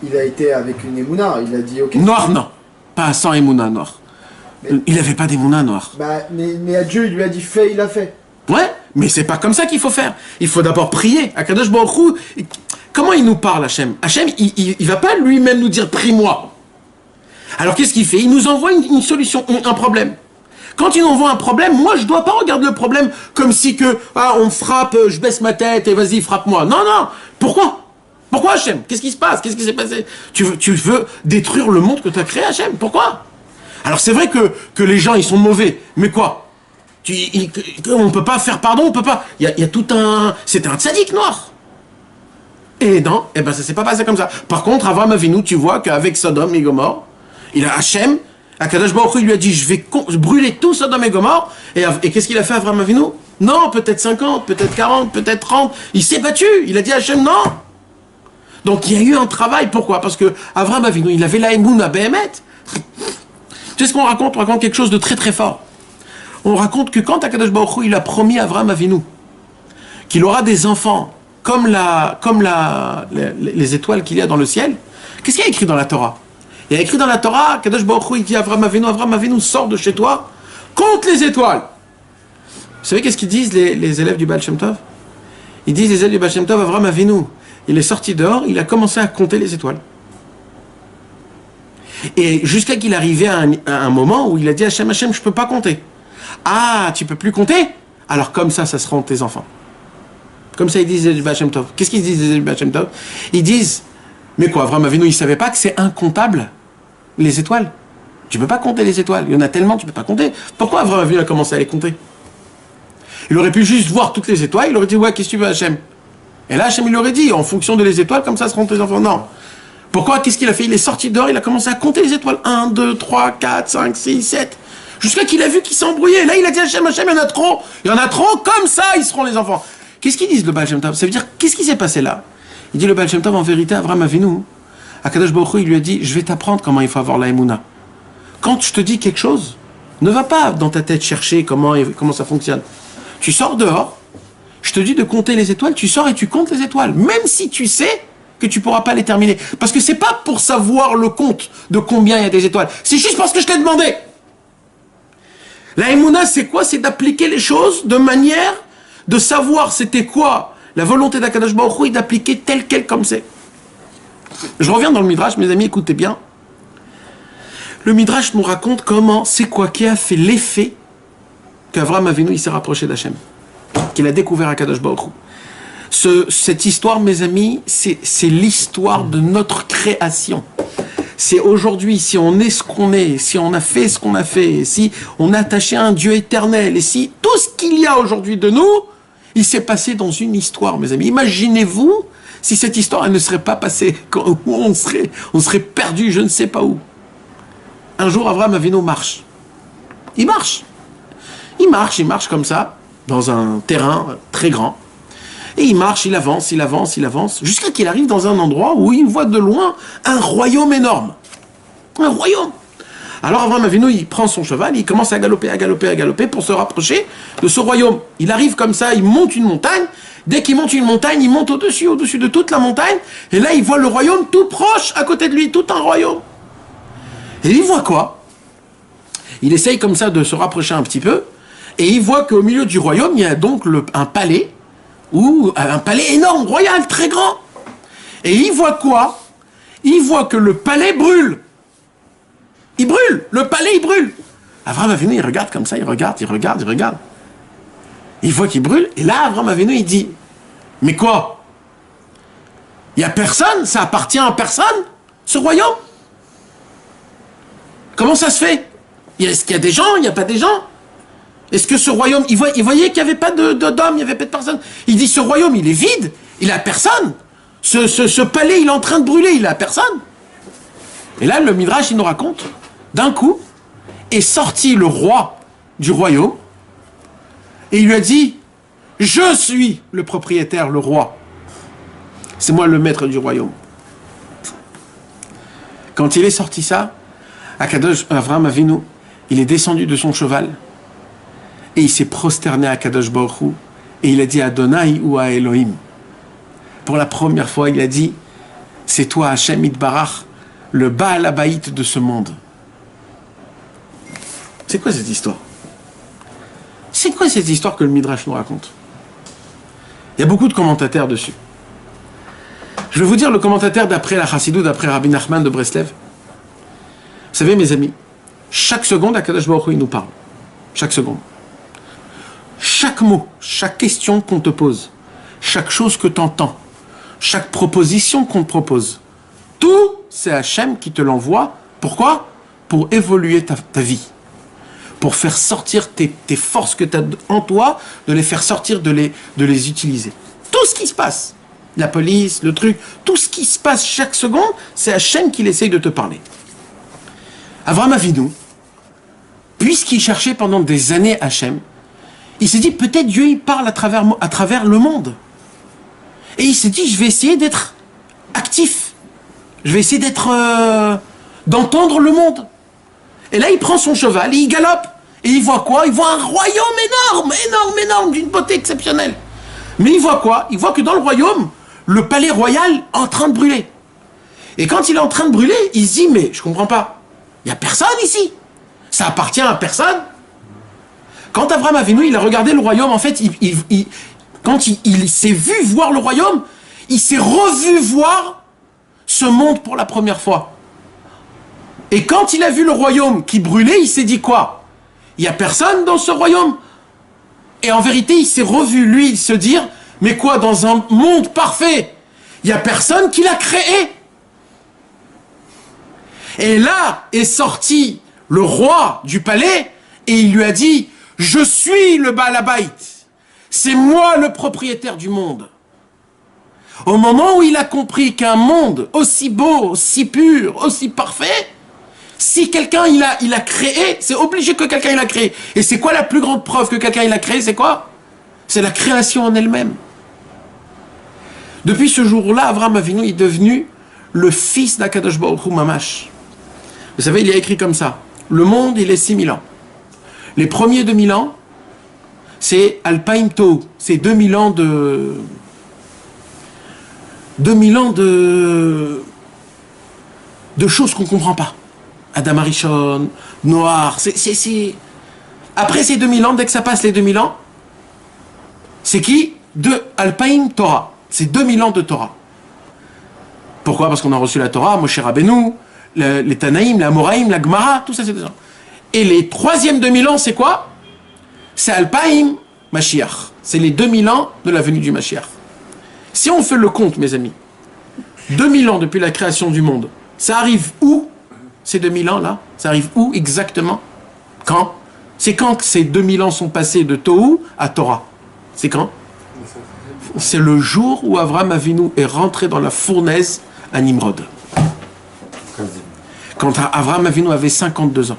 Il a été avec une émouna, il a dit ok. Noir, non. Pas sans émouna, noir. Mais... Il n'avait pas d'émouna, noir. Bah, mais à Dieu, il lui a dit fais, il a fait. Ouais. Mais c'est pas comme ça qu'il faut faire. Il faut d'abord prier. Akadosh Baruch Hu, comment il nous parle, Hachem? Hachem, il va pas lui-même nous dire prie-moi. Alors qu'est-ce qu'il fait? Il nous envoie une solution, un problème. Quand il nous envoie un problème, moi je dois pas regarder le problème comme si que on me frappe, je baisse ma tête et vas-y frappe-moi. Non, non. Pourquoi? Pourquoi Hachem? Qu'est-ce qui se passe? Qu'est-ce qui s'est passé? Tu veux détruire le monde que tu as créé, Hachem? Pourquoi? Alors c'est vrai que les gens ils sont mauvais, mais quoi? On peut pas faire pardon, on peut pas. Il y a tout un. C'était un tzaddik noir. Et non, eh ben ça s'est pas passé comme ça. Par contre, Avraham Avinu, tu vois qu'avec Sodome et Gomorre, il a Hachem, Akadosh Baruch Hu, il lui a dit je vais brûler tout Sodome et Gomorre. Et qu'est-ce qu'il a fait Avraham Avinu? Non, peut-être 50, peut-être 40, peut-être 30. Il s'est battu. Il a dit à Hachem non. Donc il y a eu un travail. Pourquoi? Parce que Avraham Avinu, il avait la Emouna Behemet. Tu sais ce qu'on raconte? On raconte quelque chose de très très fort. On raconte que quand Akadosh Baruch Hu, il a promis à Avraham Avinu qu'il aura des enfants comme les étoiles qu'il y a dans le ciel, qu'est-ce qu'il y a écrit dans la Torah? Il y a écrit dans la Torah, Akadosh Baruch Hu, il dit à Avraham Avinu, sors de chez toi, compte les étoiles. Vous savez qu'est-ce qu'ils disent les élèves du Baal Shem Tov? Ils disent les élèves du Baal Shem Tov, Avraham Avinu, il est sorti dehors, il a commencé à compter les étoiles. Et jusqu'à qu'il arrivait à un moment où il a dit à Hachem, je ne peux pas compter. Ah, tu peux plus compter? Alors comme ça sera tes enfants. Comme ça, ils disent du Baal Shem Tov. Qu'est-ce qu'ils disent du Baal Shem Tov? Ils disent, mais quoi, Avraham Avinu, il ne savait pas que c'est incontable, les étoiles. Tu ne peux pas compter les étoiles. Il y en a tellement, tu ne peux pas compter. Pourquoi Avraham Avinu a commencé à les compter? Il aurait pu juste voir toutes les étoiles, il aurait dit, ouais, qu'est-ce que tu veux, Hachem? Et là, Hachem, il aurait dit, en fonction de les étoiles, comme ça seront tes enfants. Non. Pourquoi? Qu'est-ce qu'il a fait? Il est sorti dehors, il a commencé à compter les étoiles. 1, 2, 3, 4, 5, 6, 7... Jusqu'à qu'il a vu qu'il s'est embrouillé. Là, il a dit Hachem, il y en a trop. Il y en a trop, comme ça, ils seront les enfants. Qu'est-ce qu'ils disent, le Baal Shem Tov? Ça veut dire, qu'est-ce qui s'est passé là? Il dit, le Baal Shem Tov, en vérité, Avraham Avinu, Akadosh Baruch Hu, il lui a dit, je vais t'apprendre comment il faut avoir la Emouna. Quand je te dis quelque chose, ne va pas dans ta tête chercher comment ça fonctionne. Tu sors dehors, je te dis de compter les étoiles, tu sors et tu comptes les étoiles. Même si tu sais que tu ne pourras pas les terminer. Parce que c'est pas pour savoir le compte de combien il y a des étoiles. C'est juste parce que je t'ai demandé. La Emouna, c'est quoi? C'est d'appliquer les choses de manière de savoir c'était quoi la volonté d'Akadosh Baruch Hu et d'appliquer tel quel comme c'est. Je reviens dans le Midrash, mes amis, écoutez bien. Le Midrash nous raconte comment, c'est quoi qui a fait l'effet qu'Avraham Avinu il s'est rapproché d'Hachem, qu'il a découvert Akadosh Baruch Hu. Cette histoire, mes amis, c'est l'histoire de notre création. C'est aujourd'hui, si on est ce qu'on est, si on a fait ce qu'on a fait, si on est attaché à un Dieu éternel, et si tout ce qu'il y a aujourd'hui de nous, il s'est passé dans une histoire, mes amis. Imaginez-vous si cette histoire elle ne serait pas passée, où on serait perdu, je ne sais pas où. Un jour, Avraham Avinu marche. Il marche comme ça, dans un terrain très grand. Et il marche, il avance, jusqu'à qu'il arrive dans un endroit où il voit de loin un royaume énorme. Un royaume. Alors Avraham Avinu, il prend son cheval, il commence à galoper pour se rapprocher de ce royaume. Il arrive comme ça, il monte une montagne. Dès qu'il monte une montagne, il monte au-dessus de toute la montagne. Et là, il voit le royaume tout proche, à côté de lui, tout un royaume. Et il voit quoi? Il essaye comme ça de se rapprocher un petit peu. Et il voit qu'au milieu du royaume, il y a donc un palais. Ou un palais énorme, royal, très grand. Et il voit quoi? Il voit que le palais brûle. Il brûle, le palais il brûle. Avraham Avinu, il regarde comme ça, il regarde. Il voit qu'il brûle, et là Avraham Avinu, il dit, mais quoi? Il n'y a personne, ça appartient à personne, ce royaume? Comment ça se fait? Est-ce qu'il y a des gens, il n'y a pas des gens? Est-ce que ce royaume, il voyait qu'il n'y avait pas d'hommes, il n'y avait pas de personne. Il dit, ce royaume, il est vide, il n'a personne. Ce palais, il est en train de brûler, il n'a personne. Et là, le Midrash, il nous raconte, d'un coup, est sorti le roi du royaume, et il lui a dit, je suis le propriétaire, le roi. C'est moi le maître du royaume. Quand il est sorti ça, Avraham Avinu, il est descendu de son cheval, et il s'est prosterné à Kadosh Baruch Hu, et il a dit Adonai ou à Elohim. Pour la première fois, il a dit, c'est toi Hachem Itbarach, le Baal Habayit de ce monde. C'est quoi cette histoire? C'est quoi cette histoire que le Midrash nous raconte? Il y a beaucoup de commentateurs dessus. Je vais vous dire le commentateur d'après la Chassidut, d'après Rabbi Nachman de Breslev. Vous savez, mes amis, chaque seconde, Akadosh Baruch Hu, il nous parle. Chaque seconde. Chaque mot, chaque question qu'on te pose, chaque chose que tu entends, chaque proposition qu'on te propose, tout, c'est Hachem qui te l'envoie. Pourquoi? Pour évoluer ta vie. Pour faire sortir tes forces que tu as en toi, de les faire sortir, de les utiliser. Tout ce qui se passe, la police, le truc, tout ce qui se passe chaque seconde, c'est Hachem qui essaye de te parler. Avraham Avinu, puisqu'il cherchait pendant des années Hachem, il s'est dit, peut-être Dieu il parle à travers le monde. Et il s'est dit, je vais essayer d'être actif. Je vais essayer d'entendre le monde. Et là, il prend son cheval et il galope. Et il voit quoi? Il voit un royaume énorme, d'une beauté exceptionnelle. Mais il voit quoi? Il voit que dans le royaume, le palais royal est en train de brûler. Et quand il est en train de brûler, il se dit, mais je comprends pas. Il n'y a personne ici. Ça appartient à personne. Quand Avraham Avinu, il a regardé le royaume, en fait, quand il s'est vu voir le royaume, il s'est revu voir ce monde pour la première fois. Et quand il a vu le royaume qui brûlait, il s'est dit quoi? Il n'y a personne dans ce royaume. Et en vérité, il s'est revu, lui, se dire, mais quoi, dans un monde parfait, il n'y a personne qui l'a créé. Et là est sorti le roi du palais et il lui a dit, je suis le Baal Habayit. C'est moi le propriétaire du monde. Au moment où il a compris qu'un monde aussi beau, aussi pur, aussi parfait, si quelqu'un il a créé, c'est obligé que quelqu'un il a créé. Et c'est quoi la plus grande preuve que quelqu'un il a créé? C'est quoi? C'est la création en elle-même. Depuis ce jour-là, Avraham Avinu est devenu le fils d'Akadosh Baruch Hu Mamash. Vous savez, il y a écrit comme ça. Le monde, il est 6000 ans. Les premiers 2000 ans, c'est Alpaim Tohu. C'est 2000 ans de... 2000 ans de choses qu'on ne comprend pas. Adam Arishon, Noir, c'est... Après ces 2000 ans, dès que ça passe les 2000 ans, c'est qui? De Alpaim Torah. C'est 2000 ans de Torah. Pourquoi? Parce qu'on a reçu la Torah, Moshe Rabbeinu, les Tanaïm, la Moraïm, la Gemara, tout ça c'est des gens. Et les troisièmes 2000 ans, c'est quoi? C'est Alpaim Mashiach. C'est les 2000 ans de la venue du Mashiach. Si on fait le compte, mes amis, 2000 ans depuis la création du monde, ça arrive où? Ces 2000 ans-là, ça arrive où exactement? Quand? C'est quand que ces 2000 ans sont passés de Tohu à Torah? C'est quand? C'est le jour où Avraham Avinu est rentré dans la fournaise à Nimrod. Quand Avraham Avinu avait 52 ans.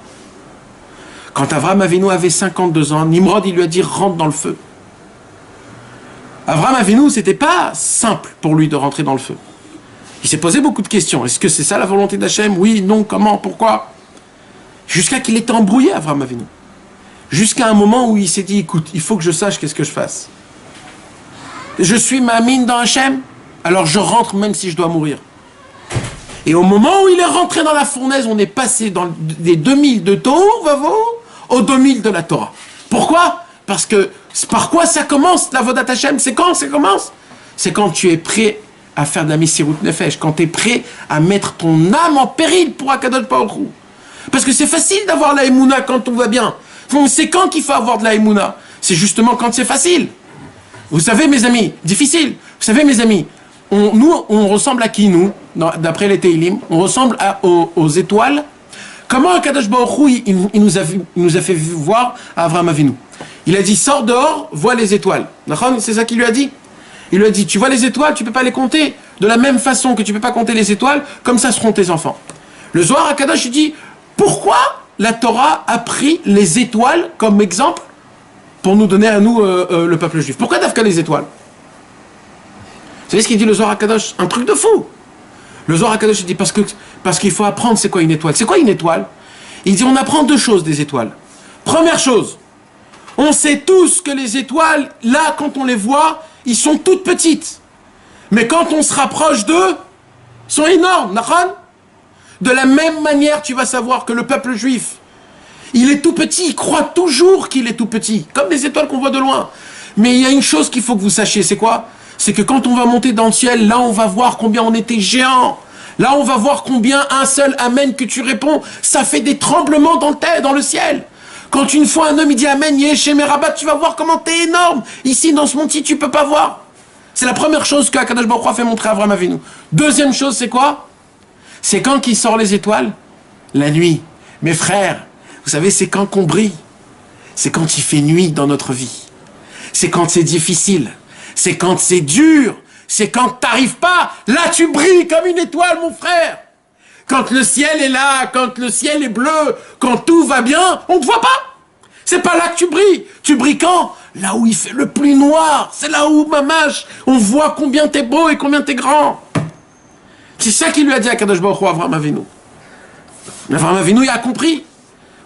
Quand Avraham Avinu avait 52 ans, Nimrod, il lui a dit, rentre dans le feu. Avraham Avinu, c'était pas simple pour lui de rentrer dans le feu. Il s'est posé beaucoup de questions. Est-ce que c'est ça la volonté d'Hachem? Oui, non, comment, pourquoi? Jusqu'à qu'il était embrouillé, Avraham Avinu. Jusqu'à un moment où il s'est dit, écoute, il faut que je sache qu'est-ce que je fasse. Je suis ma mine dans Hachem, alors je rentre même si je dois mourir. Et au moment où il est rentré dans la fournaise, on est passé des 2000 de Tohu Vavo aux 2000 de la Torah. Pourquoi? Parce que par quoi ça commence, la Vodat Hachem? C'est quand ça commence? C'est quand tu es prêt à faire de la Messirut Nefesh, quand tu es prêt à mettre ton âme en péril pour Akadosh Baruch Hu. Parce que c'est facile d'avoir la Emouna quand tout va bien. C'est quand qu'il faut avoir de la Emouna? C'est justement quand c'est facile. Vous savez, mes amis, difficile. Vous savez, mes amis, on ressemble à qui, nous, d'après les Teilim? On ressemble aux étoiles. Comment Akadosh Baruch Hu, il nous a fait voir à Avraham Avinu? Il a dit, sors dehors, vois les étoiles. C'est ça qu'il lui a dit. Il lui a dit, tu vois les étoiles, tu ne peux pas les compter. De la même façon que tu ne peux pas compter les étoiles, comme ça seront tes enfants. Le Zohar HaKadosh, il dit, pourquoi la Torah a pris les étoiles comme exemple pour nous donner à nous, le peuple juif? Pourquoi d'Afka les étoiles? Vous savez ce qu'il dit le Zohar HaKadosh? Un truc de fou. Le Zohar HaKadosh, il dit, parce qu'il faut apprendre c'est quoi une étoile. C'est quoi une étoile? Il dit, on apprend deux choses des étoiles. Première chose, on sait tous que les étoiles, là, quand on les voit, ils sont toutes petites. Mais quand on se rapproche d'eux, ils sont énormes. Nachan? De la même manière, tu vas savoir que le peuple juif, il est tout petit, il croit toujours qu'il est tout petit, comme les étoiles qu'on voit de loin. Mais il y a une chose qu'il faut que vous sachiez, c'est quoi? C'est que quand on va monter dans le ciel, là on va voir combien on était géant. Là on va voir combien un seul amen que tu réponds, ça fait des tremblements dans le ciel. Quand une fois un homme il dit amen, Yeshem Rabat, tu vas voir comment t'es énorme. Ici dans ce monde-ci tu peux pas voir. C'est la première chose qu'Akadosh Baruch Hu a fait montrer à Avraham Avinu. Deuxième chose c'est quoi? C'est quand il sort les étoiles? La nuit. Mes frères, vous savez c'est quand qu'on brille. C'est quand il fait nuit dans notre vie. C'est quand c'est difficile. C'est quand c'est dur. C'est quand t'arrives pas. Là, tu brilles comme une étoile, mon frère. Quand le ciel est là, quand le ciel est bleu, quand tout va bien, on te voit pas. C'est pas là que tu brilles. Tu brilles quand? Là où il fait le plus noir. C'est là où, mamache, on voit combien t'es beau et combien t'es grand. C'est ça qu'il lui a dit à Kadosh Baruch Hu, Avraham Avinu. Avraham Avinu, il a compris.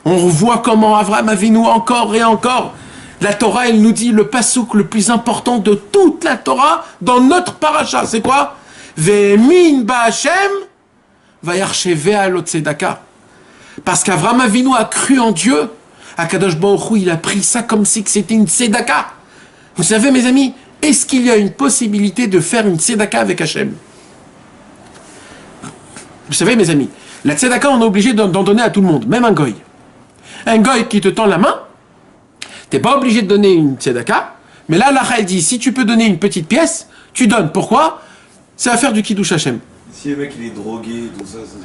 On voit comment Avraham Avinu encore et encore. La Torah, elle nous dit le pasouk le plus important de toute la Torah dans notre paracha. C'est quoi? Ve'emin ba'Hashem va'yarcheve alot tzedaka. Parce qu'Avraham Avinu a cru en Dieu. Akadosh Baruch Hu, il a pris ça comme si c'était une tzedaka. Vous savez, mes amis, est-ce qu'il y a une possibilité de faire une tzedaka avec Hachem? Vous savez, mes amis, la tzedaka, on est obligé d'en donner à tout le monde, même un goy. Un goy qui te tend la main, t'es pas obligé de donner une tzedaka, mais là, la elle dit, si tu peux donner une petite pièce, tu donnes. Pourquoi? C'est à faire du kiddush Hashem. Si le mec il est drogué, tout ça, c'est...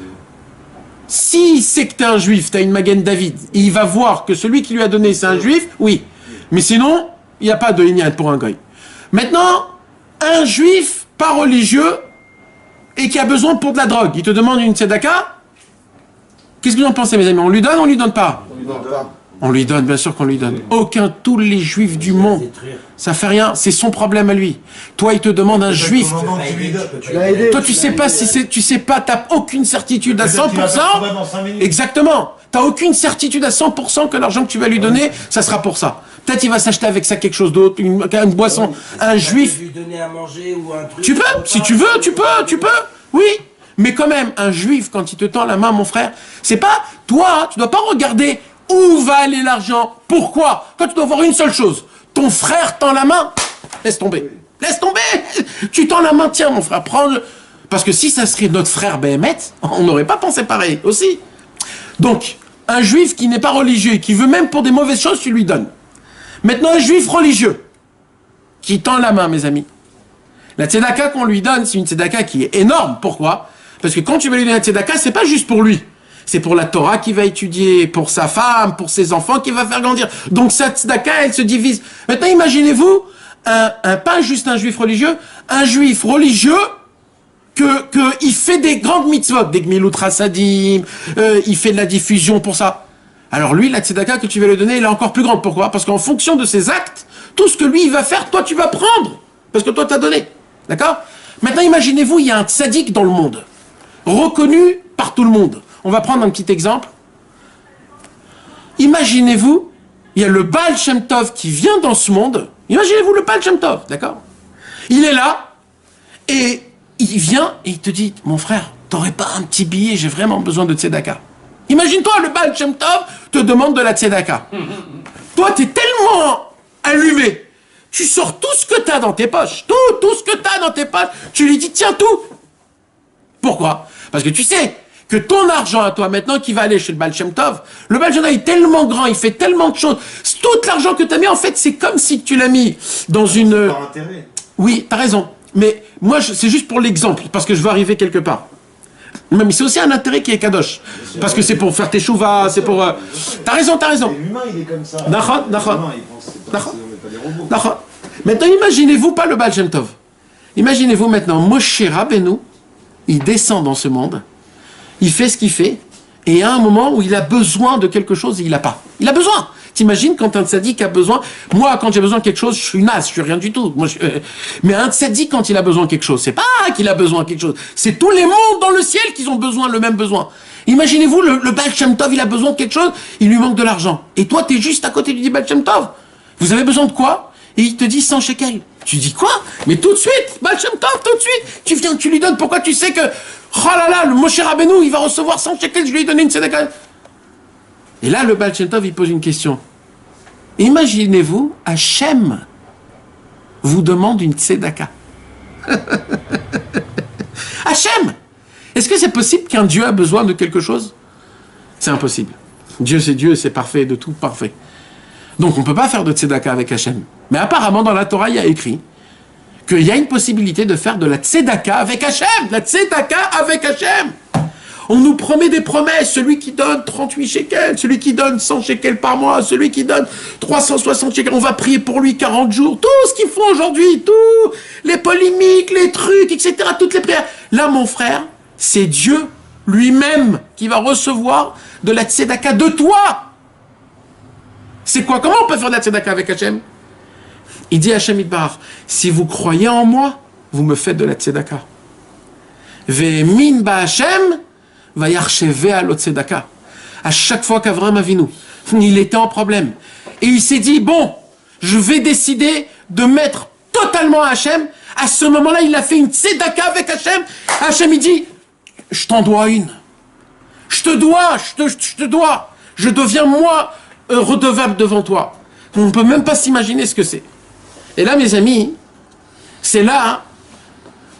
Si c'est que t'es un juif, t'as une Magen David, il va voir que celui qui lui a donné c'est un juif, oui. Mais sinon, il n'y a pas de ignat pour un goy. Maintenant, un juif pas religieux et qui a besoin pour de la drogue, il te demande une tzedaka. Qu'est-ce que vous en pensez, mes amis? On lui donne ou on lui donne pas? On lui donne pas. On lui donne, bien sûr qu'on lui donne. Aucun, tous les juifs du monde, ça fait rien, c'est son problème à lui. Toi, il te demande un juif. Tu l'as aidé. Toi, tu sais pas si c'est, tu sais pas, t'as aucune certitude à 100%. Exactement. T'as aucune certitude à 100% que l'argent que tu vas lui donner, ça sera pour ça. Peut-être il va s'acheter avec ça quelque chose d'autre, une boisson. Un juif. Lui donner à manger ou un truc. Tu peux, si tu veux, tu peux. Oui. Mais quand même, un juif, quand il te tend la main, mon frère, c'est pas, toi, tu dois pas regarder où va aller l'argent. Pourquoi? Quand tu dois voir une seule chose. Ton frère tend la main, laisse tomber. Laisse tomber. Tu tends la main, tiens, mon frère, prends-le. Parce que si ça serait notre frère Béhémet, on n'aurait pas pensé pareil aussi. Donc, un juif qui n'est pas religieux et qui veut même pour des mauvaises choses, tu lui donnes. Maintenant, un juif religieux qui tend la main, mes amis. La tzedaka qu'on lui donne, c'est une tzedaka qui est énorme. Pourquoi? Parce que quand tu vas lui donner la tzedaka, c'est pas juste pour lui. C'est pour la Torah qu'il va étudier, pour sa femme, pour ses enfants qu'il va faire grandir. Donc cette tzedaka, elle se divise. Maintenant, imaginez-vous, pas juste un juif religieux il fait des grandes mitzvot, des gmilut chassadim, il fait de la diffusion pour ça. Alors lui, la tzedaka que tu vas lui donner, elle est encore plus grande. Pourquoi? Parce qu'en fonction de ses actes, tout ce que lui, il va faire, toi, tu vas prendre. Parce que toi, t'as donné. D'accord? Maintenant, imaginez-vous, il y a un tzaddik dans le monde, reconnu par tout le monde. On va prendre un petit exemple. Imaginez-vous, il y a le Baal Shem Tov qui vient dans ce monde. Imaginez-vous le Baal Shem Tov, d'accord? Il est là, et il vient, et il te dit, mon frère, t'aurais pas un petit billet, j'ai vraiment besoin de tzedaka. Imagine-toi, le Baal Shem Tov te demande de la tzedaka. Toi, t'es tellement allumé. Tu sors tout ce que t'as dans tes poches. Tout ce que t'as dans tes poches. Tu lui dis, tiens, tout. Pourquoi? Parce que tu sais que ton argent à toi, maintenant, qui va aller chez le Baal Shem Tov, le Baal Shem Tov est tellement grand, il fait tellement de choses. Tout l'argent que t'as mis, en fait, c'est comme si tu l'as mis dans une... Par intérêt. Oui, t'as raison. Mais moi, c'est juste pour l'exemple, parce que je veux arriver quelque part. Mais c'est aussi un intérêt qui est kadosh. Parce que c'est pour faire tes chouvas, c'est pour... T'as raison. L'humain, il est comme ça. D'accord. L'humain, il pense c'est pas, D'accord. on n'est pas des robots. D'accord. Maintenant, imaginez-vous pas le Baal Shem Tov. Imaginez-vous maintenant, Moshe Rabbeinu, il descend dans ce monde, il fait ce qu'il fait, et il y a un moment où il a besoin de quelque chose et il n'a pas. Il a besoin. T'imagines quand un tzaddik a besoin... Moi, quand j'ai besoin de quelque chose, je suis naze, je suis rien du tout. Mais un tzaddik, quand il a besoin de quelque chose, c'est pas qu'il a besoin de quelque chose, c'est tous les mondes dans le ciel qui ont besoin, le même besoin. Imaginez-vous, le Baal Shem Tov, il a besoin de quelque chose, il lui manque de l'argent. Et toi, t'es juste à côté du Baal Shem Tov. Vous avez besoin de quoi? Et il te dit 100 shekels. Tu dis quoi? Mais tout de suite, Baal Shem Tov, tout de suite. Tu viens, tu lui donnes. Pourquoi? Tu sais que, oh là là, le Moshe Rabbeinu, il va recevoir 100 shekels, je lui ai donné une tzedaka. Et là, le Baal Shem Tov, il pose une question. Imaginez-vous, Hachem, vous demande une tzedaka. Hachem! Est-ce que c'est possible qu'un Dieu a besoin de quelque chose? C'est impossible. Dieu, c'est parfait, de tout parfait. Donc on ne peut pas faire de tzedaka avec Hachem. Mais apparemment, dans la Torah, il y a écrit qu'il y a une possibilité de faire de la tzedaka avec Hachem. La tzedaka avec Hachem. On nous promet des promesses. Celui qui donne 38 shekels, celui qui donne 100 shekels par mois, celui qui donne 360 shekels, on va prier pour lui 40 jours. Tout ce qu'ils font aujourd'hui, tout, les polémiques, les trucs, etc., toutes les prières. Là, mon frère, c'est Dieu lui-même qui va recevoir de la tzedaka de toi. C'est quoi? Comment on peut faire de la tzedaka avec Hachem? Il dit à Hachem Yitbarach, si vous croyez en moi, vous me faites de la tzedaka. Ve'emin ba Hachem vayarcheve alot tzedaka. À chaque fois qu'Avram Avinu, il était en problème, et il s'est dit, bon, je vais décider de mettre totalement Hachem. À ce moment-là, il a fait une tzedaka avec Hachem. Hachem, il dit, je t'en dois une. Je te dois. Je deviens, moi, redevable devant toi. On ne peut même pas s'imaginer ce que c'est. Et là, mes amis, c'est là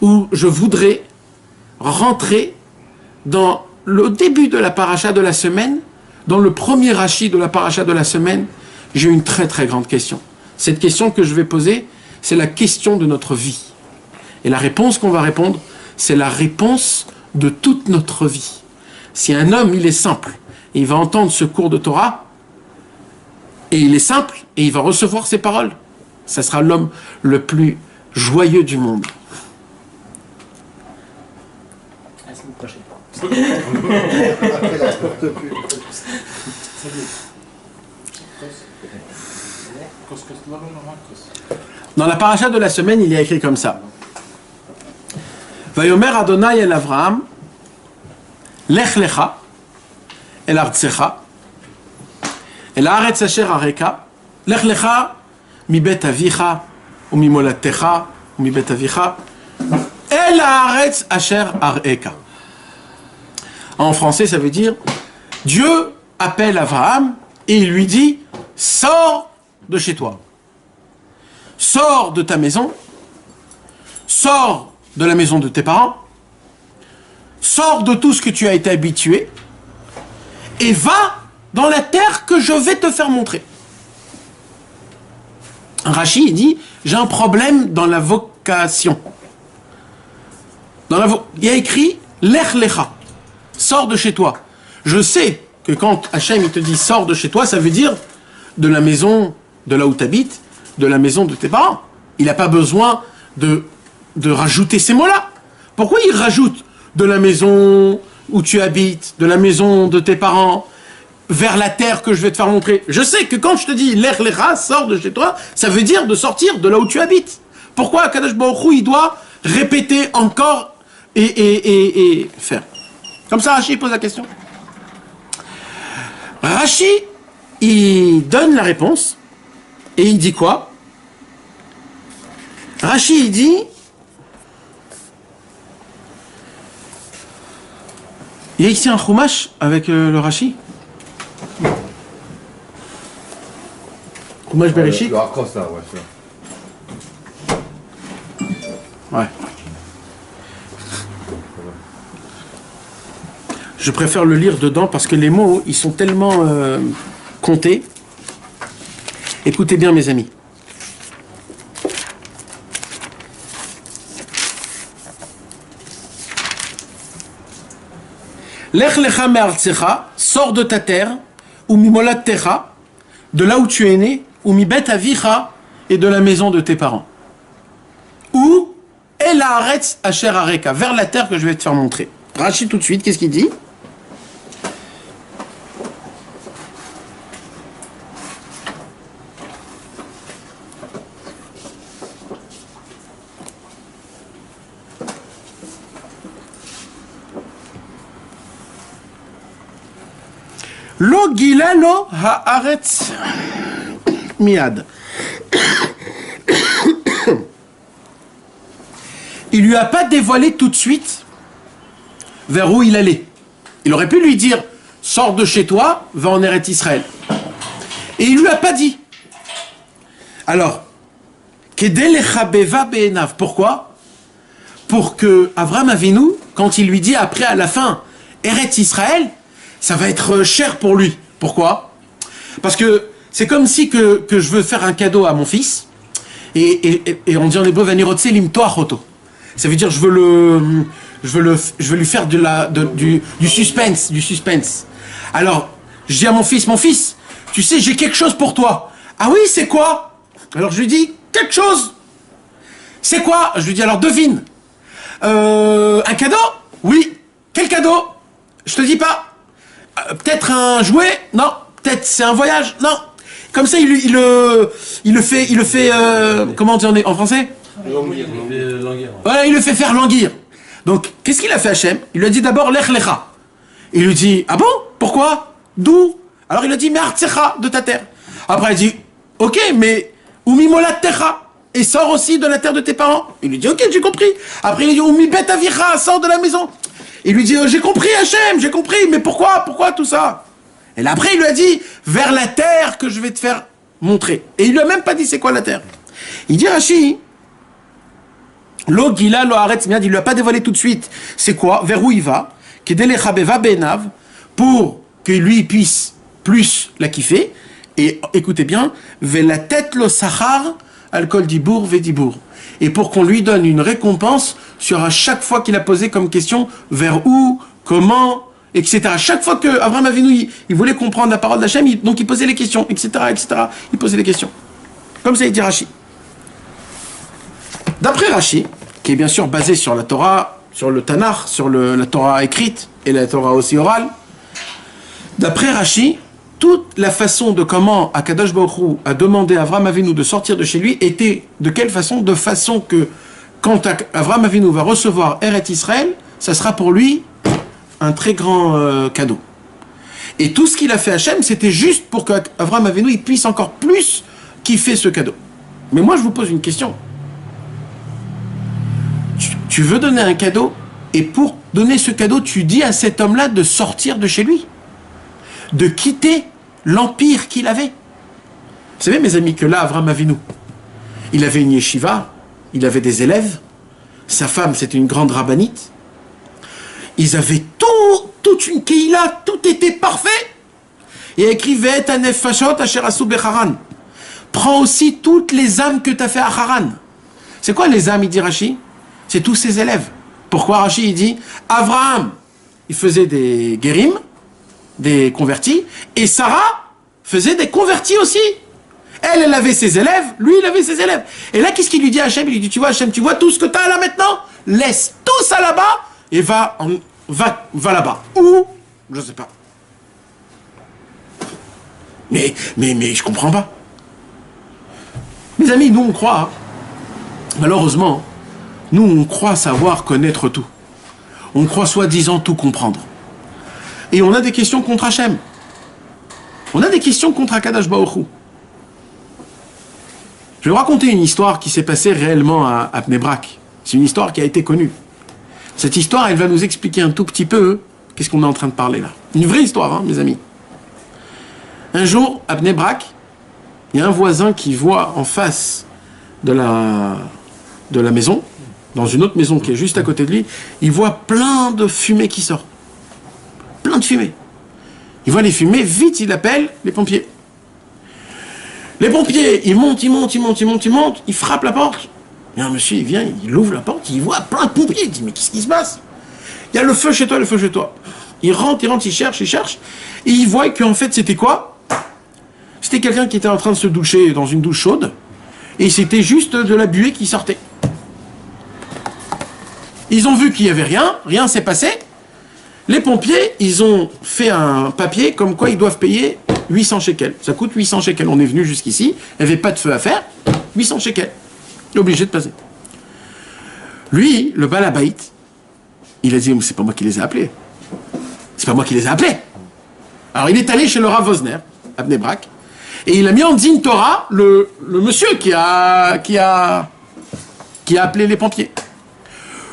où je voudrais rentrer dans le début de la paracha de la semaine, dans le premier Rashi de la paracha de la semaine. J'ai une très très grande question. Cette question que je vais poser, c'est la question de notre vie. Et la réponse qu'on va répondre, c'est la réponse de toute notre vie. Si un homme, il est simple, et il va entendre ce cours de Torah, et il est simple, et il va recevoir ces paroles, ça sera l'homme le plus joyeux du monde. À la semaine prochaine. Après la porte plus. Dans la paracha de la semaine, il y a écrit comme ça. Vayomer Adonai el Avraham, Lech lecha, el artsecha, el haaretz asher areka, Lech lecha, mi bet avicha, ou mi molatecha, ou mi bet avicha, el haaretz asher areka. En français, ça veut dire, Dieu appelle Abraham et il lui dit, sors de chez toi. Sors de ta maison, sors de la maison de tes parents, sors de tout ce que tu as été habitué et va dans la terre que je vais te faire montrer. Rashi il dit, j'ai un problème dans la vocation. Il y a écrit, Lech lecha, sors de chez toi. Je sais que quand Hachem il te dit sors de chez toi, ça veut dire de la maison de là où tu habites, de la maison de tes parents. Il n'a pas besoin de rajouter ces mots-là. Pourquoi il rajoute de la maison où tu habites, de la maison de tes parents, vers la terre que je vais te faire montrer? Je sais que quand je te dis Lech lecha, sors de chez toi, ça veut dire de sortir de là où tu habites. Pourquoi Akadosh Baruch Hu, il doit répéter encore et faire? Comme ça, Rashi pose la question. Rashi, il donne la réponse et il dit quoi? Rashi, il dit, il y a ici un chumash avec le Rashi. Chumash Bereshit. Le Akros là, ouais. Ouais. Je préfère le lire dedans parce que les mots, ils sont tellement comptés. Écoutez bien, mes amis. Lech lecha me'artsecha, sors de ta terre, ou mi molattecha, de là où tu es né, ou mi bet avicha, et de la maison de tes parents. Ou el haaretz asher areka, vers la terre que je vais te faire montrer. Rashi tout de suite, qu'est-ce qu'il dit? Lo gilalo haaretz miad. Il lui a pas dévoilé tout de suite vers où il allait. Il aurait pu lui dire, sors de chez toi, va en Eretz Israël. Et il lui a pas dit. Alors, Kedel echabeva be'enav. Pourquoi? Pour que Avram Avinu, quand il lui dit après à la fin, Eretz Israël, ça va être cher pour lui. Pourquoi? Parce que c'est comme si que je veux faire un cadeau à mon fils, et on dit en hébreu, Vanirotse limtoach oto. Ça veut dire je veux lui faire du suspense. Alors, je dis à mon fils, tu sais, j'ai quelque chose pour toi. Ah oui, c'est quoi? Alors je lui dis, quelque chose. C'est quoi? Je lui dis, alors devine. Un cadeau? Oui. Quel cadeau? Je te dis pas. Peut-être un jouet? Non. Peut-être c'est un voyage? Non. Comme ça, il le fait, comment on dit en français? Languir. Voilà, il le fait faire languir. Donc, qu'est-ce qu'il a fait Hachem? Il lui a dit d'abord, lech lecha. Il lui dit, ah bon? Pourquoi? D'où? Alors il a dit, mais artsecha, de ta terre. Après il dit, ok, mais umimolat techa, et sors aussi de la terre de tes parents. Il lui dit, ok, j'ai compris. Après il dit, umi bet avicha, sors de la maison. Il lui dit, j'ai compris Hachem, j'ai compris, mais pourquoi tout ça? Et là après il lui a dit, vers la terre que je vais te faire montrer. Et il lui a même pas dit c'est quoi la terre. Il dit, Rashi, lo gila lo haaretz miyad, il lui a pas dévoilé tout de suite. C'est quoi? Vers où il va? Kedel echabeva be'enav, pour que lui puisse plus la kiffer. Et écoutez bien, la tête lo sachar al kol dibour vedibour. Et pour qu'on lui donne une récompense sur à chaque fois qu'il a posé comme question vers où, comment, etc. À chaque fois que Abraham Avinu il voulait comprendre la parole d'Hachem, donc il posait les questions, etc., etc. Il posait les questions. Comme ça il dit Rashi. D'après Rashi, qui est bien sûr basé sur la Torah, sur le Tanakh, sur la Torah écrite et la Torah aussi orale, d'après Rashi, toute la façon de comment Akadosh Baruch Hu a demandé à Avraham Avinu de sortir de chez lui était de quelle façon? De façon que quand Avraham Avinu va recevoir Eretz Israël, ça sera pour lui un très grand cadeau. Et tout ce qu'il a fait à Hachem, c'était juste pour qu'Avraham Avinu il puisse encore plus kiffer ce cadeau. Mais moi je vous pose une question. Tu veux donner un cadeau, et pour donner ce cadeau, tu dis à cet homme-là de sortir de chez lui, de quitter l'empire qu'il avait. Vous savez, mes amis, que là, Avraham Avinu, il avait une yeshiva, il avait des élèves, sa femme, c'était une grande rabbinite, ils avaient toute une keïla, tout était parfait. Il a écrit Ve'et hanefashot asher asu becharan. Prends aussi toutes les âmes que tu as fait à Haran. C'est quoi les âmes, il dit Rashi? C'est tous ses élèves. Pourquoi Rashi il dit Avraham, il faisait des guérim, des convertis, et Sarah faisait des convertis aussi. Elle avait ses élèves, lui il avait ses élèves. Et là qu'est-ce qu'il lui dit à Hachem? Il lui dit, tu vois Hachem, tu vois tout ce que tu as là maintenant? Laisse tout ça là-bas et va là-bas. Où? Je sais pas. Mais je comprends pas. Mes amis, nous on croit, malheureusement, nous on croit savoir connaître tout. On croit soi-disant tout comprendre. Et on a des questions contre Hachem. On a des questions contre Akadosh Baruch Hu. Je vais vous raconter une histoire qui s'est passée réellement à Bnei Brak. C'est une histoire qui a été connue. Cette histoire, elle va nous expliquer un tout petit peu qu'est-ce qu'on est en train de parler là. Une vraie histoire, hein, mes amis. Un jour, à Bnei Brak, il y a un voisin qui voit en face de la maison, dans une autre maison qui est juste à côté de lui, il voit plein de fumée qui sort. Plein de fumée. Il voit les fumées, vite il appelle les pompiers. Les pompiers, ils montent, ils frappent la porte. Il y a un monsieur, il vient, il ouvre la porte, il voit plein de pompiers. Il dit, mais qu'est-ce qui se passe? Il y a le feu chez toi, le feu chez toi. Il rentre, il cherche. Et il voit qu'en fait, c'était quoi? C'était quelqu'un qui était en train de se doucher dans une douche chaude. Et c'était juste de la buée qui sortait. Ils ont vu qu'il n'y avait rien s'est passé. Les pompiers, ils ont fait un papier comme quoi ils doivent payer 800 shekels. Ça coûte 800 shekels. On est venu jusqu'ici, il n'y avait pas de feu à faire, 800 shekels. Il est obligé de passer. Lui, le balabait, il a dit, mais c'est pas moi qui les ai appelés. C'est pas moi qui les ai appelés. Alors il est allé chez le Rav Wosner, à Bnei Brak, et il a mis en din Torah le monsieur qui a appelé les pompiers.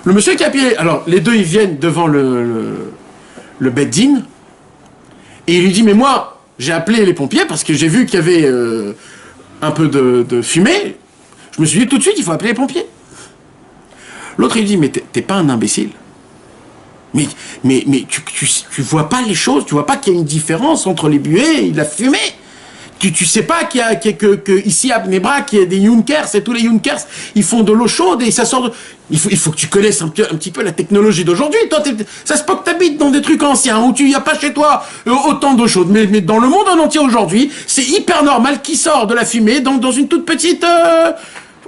Le monsieur qui a appelé... Alors, les deux, ils viennent devant le Beit Din, et il lui dit, mais moi, j'ai appelé les pompiers parce que j'ai vu qu'il y avait un peu de fumée. Je me suis dit tout de suite, il faut appeler les pompiers. L'autre, il dit, mais t'es pas un imbécile. Mais tu vois pas les choses, tu vois pas qu'il y a une différence entre les buées et la fumée. Tu sais pas que ici à Bnei-Brak, il y a des Junkers, et tous les Junkers, ils font de l'eau chaude et ça sort de... Il faut que tu connaisses un petit peu la technologie d'aujourd'hui. Toi, ça se peut que t'habites dans des trucs anciens, où tu n'y as pas chez toi autant d'eau chaude. Mais dans le monde en entier aujourd'hui, c'est hyper normal qu'il sort de la fumée dans une toute petite...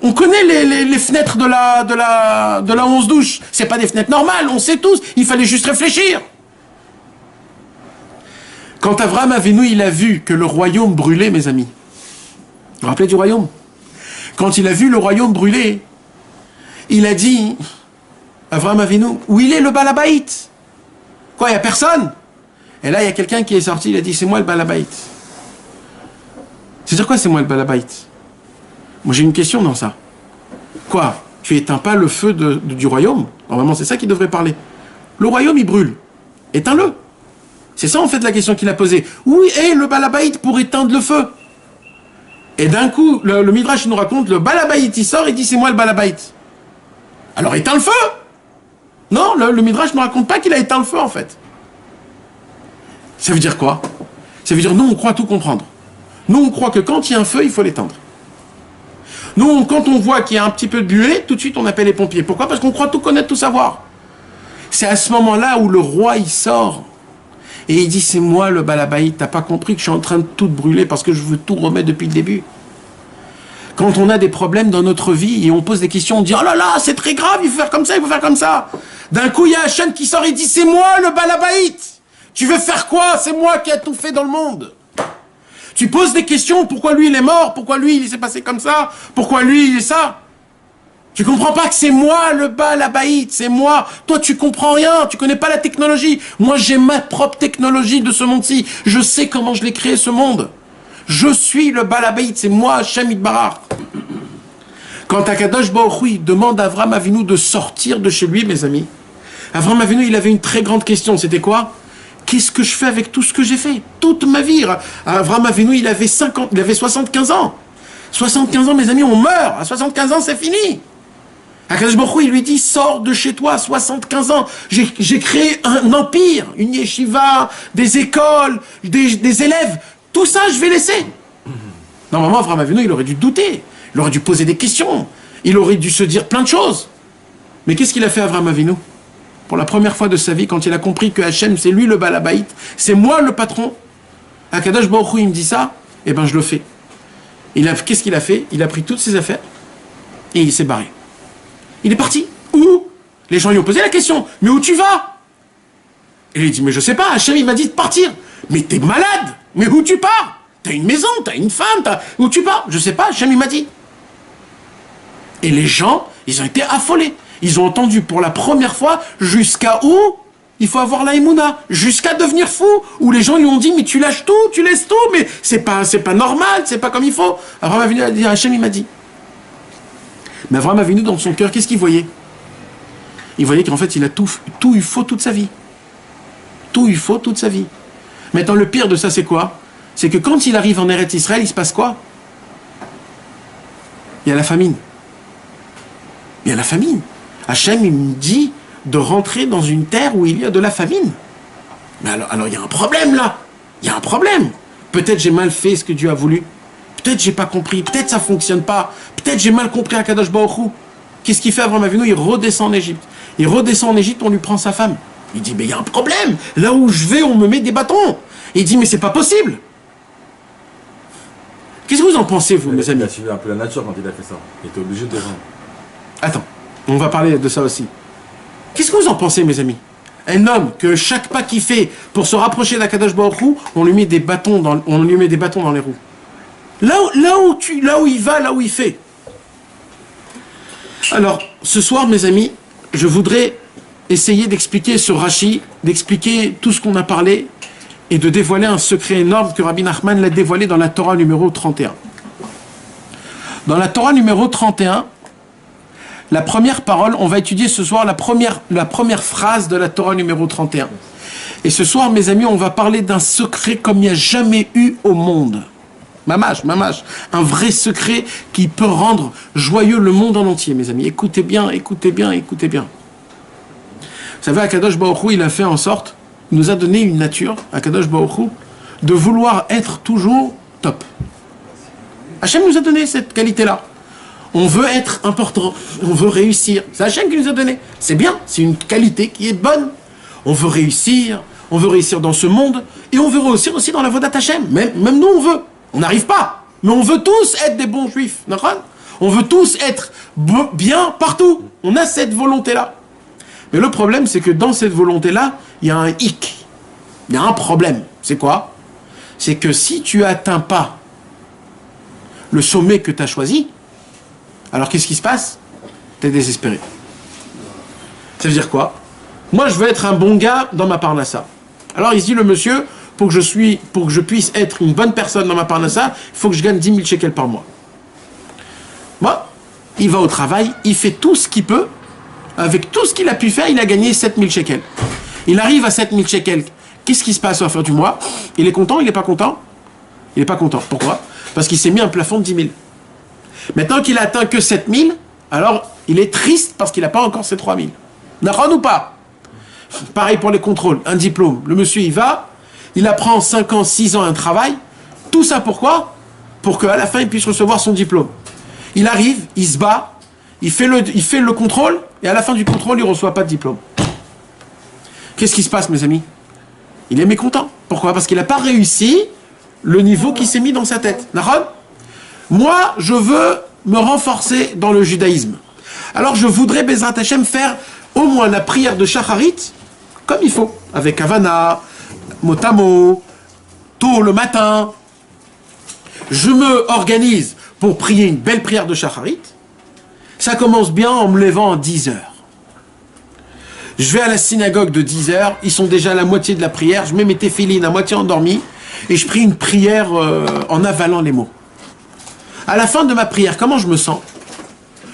On connaît les fenêtres de la 11 douche. C'est pas des fenêtres normales, on sait tous. Il fallait juste réfléchir. Quand Avraham Avinu, il a vu que le royaume brûlait, mes amis. Vous vous rappelez du royaume? Quand il a vu le royaume brûler, il a dit, Avraham Avinu, où il est le Balabaït? Quoi, il n'y a personne? Et là, il y a quelqu'un qui est sorti, il a dit, c'est moi le Balabaït. C'est-à-dire quoi, c'est moi le Balabaït? Moi, j'ai une question dans ça. Quoi? Tu éteins pas le feu du royaume? Normalement, c'est ça qui devrait parler. Le royaume, il brûle. Éteins-le. C'est ça, en fait, la question qu'il a posée. Où est le Balabaït pour éteindre le feu? Et d'un coup, le Midrash nous raconte, le Balabaït, il sort et dit, c'est moi le Balabaït. Alors, éteins le feu! Non, le Midrash ne raconte pas qu'il a éteint le feu, en fait. Ça veut dire quoi? Ça veut dire, nous, on croit tout comprendre. Nous, on croit que quand il y a un feu, il faut l'éteindre. Nous, quand on voit qu'il y a un petit peu de buée, tout de suite, on appelle les pompiers. Pourquoi? Parce qu'on croit tout connaître, tout savoir. C'est à ce moment-là où le roi, il sort. Et il dit, c'est moi le Balabaït, t'as pas compris que je suis en train de tout brûler parce que je veux tout remettre depuis le début. Quand on a des problèmes dans notre vie et on pose des questions, on dit, oh là là, c'est très grave, il faut faire comme ça, il faut faire comme ça. D'un coup, il y a Hachem qui sort et dit, c'est moi le Balabaït. Tu veux faire quoi? C'est moi qui ai tout fait dans le monde. Tu poses des questions, pourquoi lui il est mort, pourquoi lui il s'est passé comme ça, pourquoi lui il est ça. Tu comprends pas que c'est moi le Balabaït, c'est moi. Toi tu comprends rien, tu connais pas la technologie. Moi j'ai ma propre technologie de ce monde-ci. Je sais comment je l'ai créé ce monde. Je suis le Balabaït, c'est moi Hachem Yitbarach. Quand Akadosh Baruch Hu demande à Avraham Avinu de sortir de chez lui, mes amis, Avraham Avinu il avait une très grande question, c'était quoi? Qu'est-ce que je fais avec tout ce que j'ai fait? Toute ma vie. Avraham Avinu, il avait 75 ans. 75 ans, mes amis, on meurt. À 75 ans, c'est fini. Akadosh Baruch Hu, il lui dit, sors de chez toi, 75 ans. J'ai créé un empire, une yeshiva, des écoles, des élèves. Tout ça, je vais laisser. Normalement, Avraham Avinu, il aurait dû douter. Il aurait dû poser des questions. Il aurait dû se dire plein de choses. Mais qu'est-ce qu'il a fait, Avraham Avinu? Pour la première fois de sa vie, quand il a compris que Hachem, c'est lui le Balabaït, c'est moi le patron, Akadosh Baruch Hu, il me dit ça, eh ben je le fais. Qu'est-ce qu'il a fait? Il a pris toutes ses affaires et il s'est barré. Il est parti. Où? Les gens lui ont posé la question, mais où tu vas? Et il dit, mais je sais pas, Hachem il m'a dit de partir. Mais t'es malade. Mais où tu pars? T'as une maison, t'as une femme, où tu pars? Je sais pas, Hachem il m'a dit. Et les gens, ils ont été affolés. Ils ont entendu pour la première fois jusqu'à où il faut avoir la émouna, jusqu'à devenir fou, où les gens lui ont dit, mais tu lâches tout, tu laisses tout, mais c'est pas normal, c'est pas comme il faut. Avraham Avinu a dit, Hachem il m'a dit. Mais Avraham Avinu dans son cœur, qu'est-ce qu'il voyait? Il voyait qu'en fait il a tout il faut toute sa vie. Tout il faut toute sa vie. Maintenant le pire de ça c'est quoi? C'est que quand il arrive en Eretz Israël, il se passe quoi? Il y a la famine. Il y a la famine. Hachem, il me dit de rentrer dans une terre où il y a de la famine. Mais alors il y a un problème là. Il y a un problème. Peut-être j'ai mal fait ce que Dieu a voulu. Peut-être j'ai pas compris. Peut-être ça fonctionne pas. Peut-être j'ai mal compris Akadosh Baruch Hu. Qu'est-ce qu'il fait Avraham Avinu? Il redescend en Égypte. Il redescend en Égypte, on lui prend sa femme. Il dit, mais il y a un problème. Là où je vais, on me met des bâtons. Et il dit, mais c'est pas possible. Qu'est-ce que vous en pensez, vous, mes amis? Il a suivi un peu la nature quand il a fait ça. Il était obligé de descendre. Attends, on va parler de ça aussi. Qu'est-ce que vous en pensez, mes amis? Un homme que chaque pas qu'il fait pour se rapprocher d'Akadosh Baruch Hu, on lui met des bâtons dans les roues. Là où il va, là où il fait. Alors, ce soir, mes amis, je voudrais essayer d'expliquer ce Rashi, d'expliquer tout ce qu'on a parlé et de dévoiler un secret énorme que Rabbi Nachman l'a dévoilé dans la Torah numéro 31. Dans la Torah numéro 31, la première parole, on va étudier ce soir la première phrase de la Torah numéro 31. Et ce soir, mes amis, on va parler d'un secret comme il n'y a jamais eu au monde. Mamash. Un vrai secret qui peut rendre joyeux le monde en entier, mes amis. Écoutez bien. Vous savez, Akadosh Baruch Hu, il a fait en sorte, il nous a donné une nature, Akadosh Baruch Hu, de vouloir être toujours top. Hachem nous a donné cette qualité-là. On veut être important, on veut réussir. C'est Hachem qui nous a donné. C'est bien, c'est une qualité qui est bonne. On veut réussir dans ce monde, et on veut réussir aussi dans la Vodat Hachem. Même nous, on veut. On n'arrive pas. Mais on veut tous être des bons juifs. On veut tous être bien partout. On a cette volonté-là. Mais le problème, c'est que dans cette volonté-là, il y a un hic. Il y a un problème. C'est quoi? C'est que si tu n'atteins pas le sommet que tu as choisi, alors qu'est-ce qui se passe? Tu es désespéré. Ça veut dire quoi? Moi, je veux être un bon gars dans ma parnassa. Alors ici, le monsieur, pour que je puisse être une bonne personne dans ma parnassa, il faut que je gagne 10 000 shekels par mois. Moi, il va au travail, il fait tout ce qu'il peut. Avec tout ce qu'il a pu faire, il a gagné 7 000 shekels. Il arrive à 7 000 shekels. Qu'est-ce qui se passe à la fin du mois? Il est content? Il n'est pas content? Il n'est pas content. Pourquoi? Parce qu'il s'est mis un plafond de 10 000. Maintenant qu'il a atteint que 7 000, alors il est triste parce qu'il n'a pas encore ses 3 000. D'accord ou pas? Pareil pour les contrôles, un diplôme. Le monsieur, il va, il apprend 5 ans, 6 ans un travail. Tout ça pourquoi? Pour qu'à la fin, il puisse recevoir son diplôme. Il arrive, il se bat, il fait le contrôle, et à la fin du contrôle, il ne reçoit pas de diplôme. Qu'est-ce qui se passe, mes amis? Il est mécontent. Pourquoi? Parce qu'il n'a pas réussi le niveau qui s'est mis dans sa tête. D'accord? Moi, je veux me renforcer dans le judaïsme. Alors, je voudrais, Bezrat Hashem, faire au moins la prière de Shacharit comme il faut, avec Havana, mot, tôt le matin. Je me organise pour prier une belle prière de Shacharit. Ça commence bien en me levant à 10 heures. Je vais à la synagogue de 10 heures, ils sont déjà à la moitié de la prière, je mets mes téphilines à moitié endormis, et je prie une prière en avalant les mots. À la fin de ma prière, comment je me sens?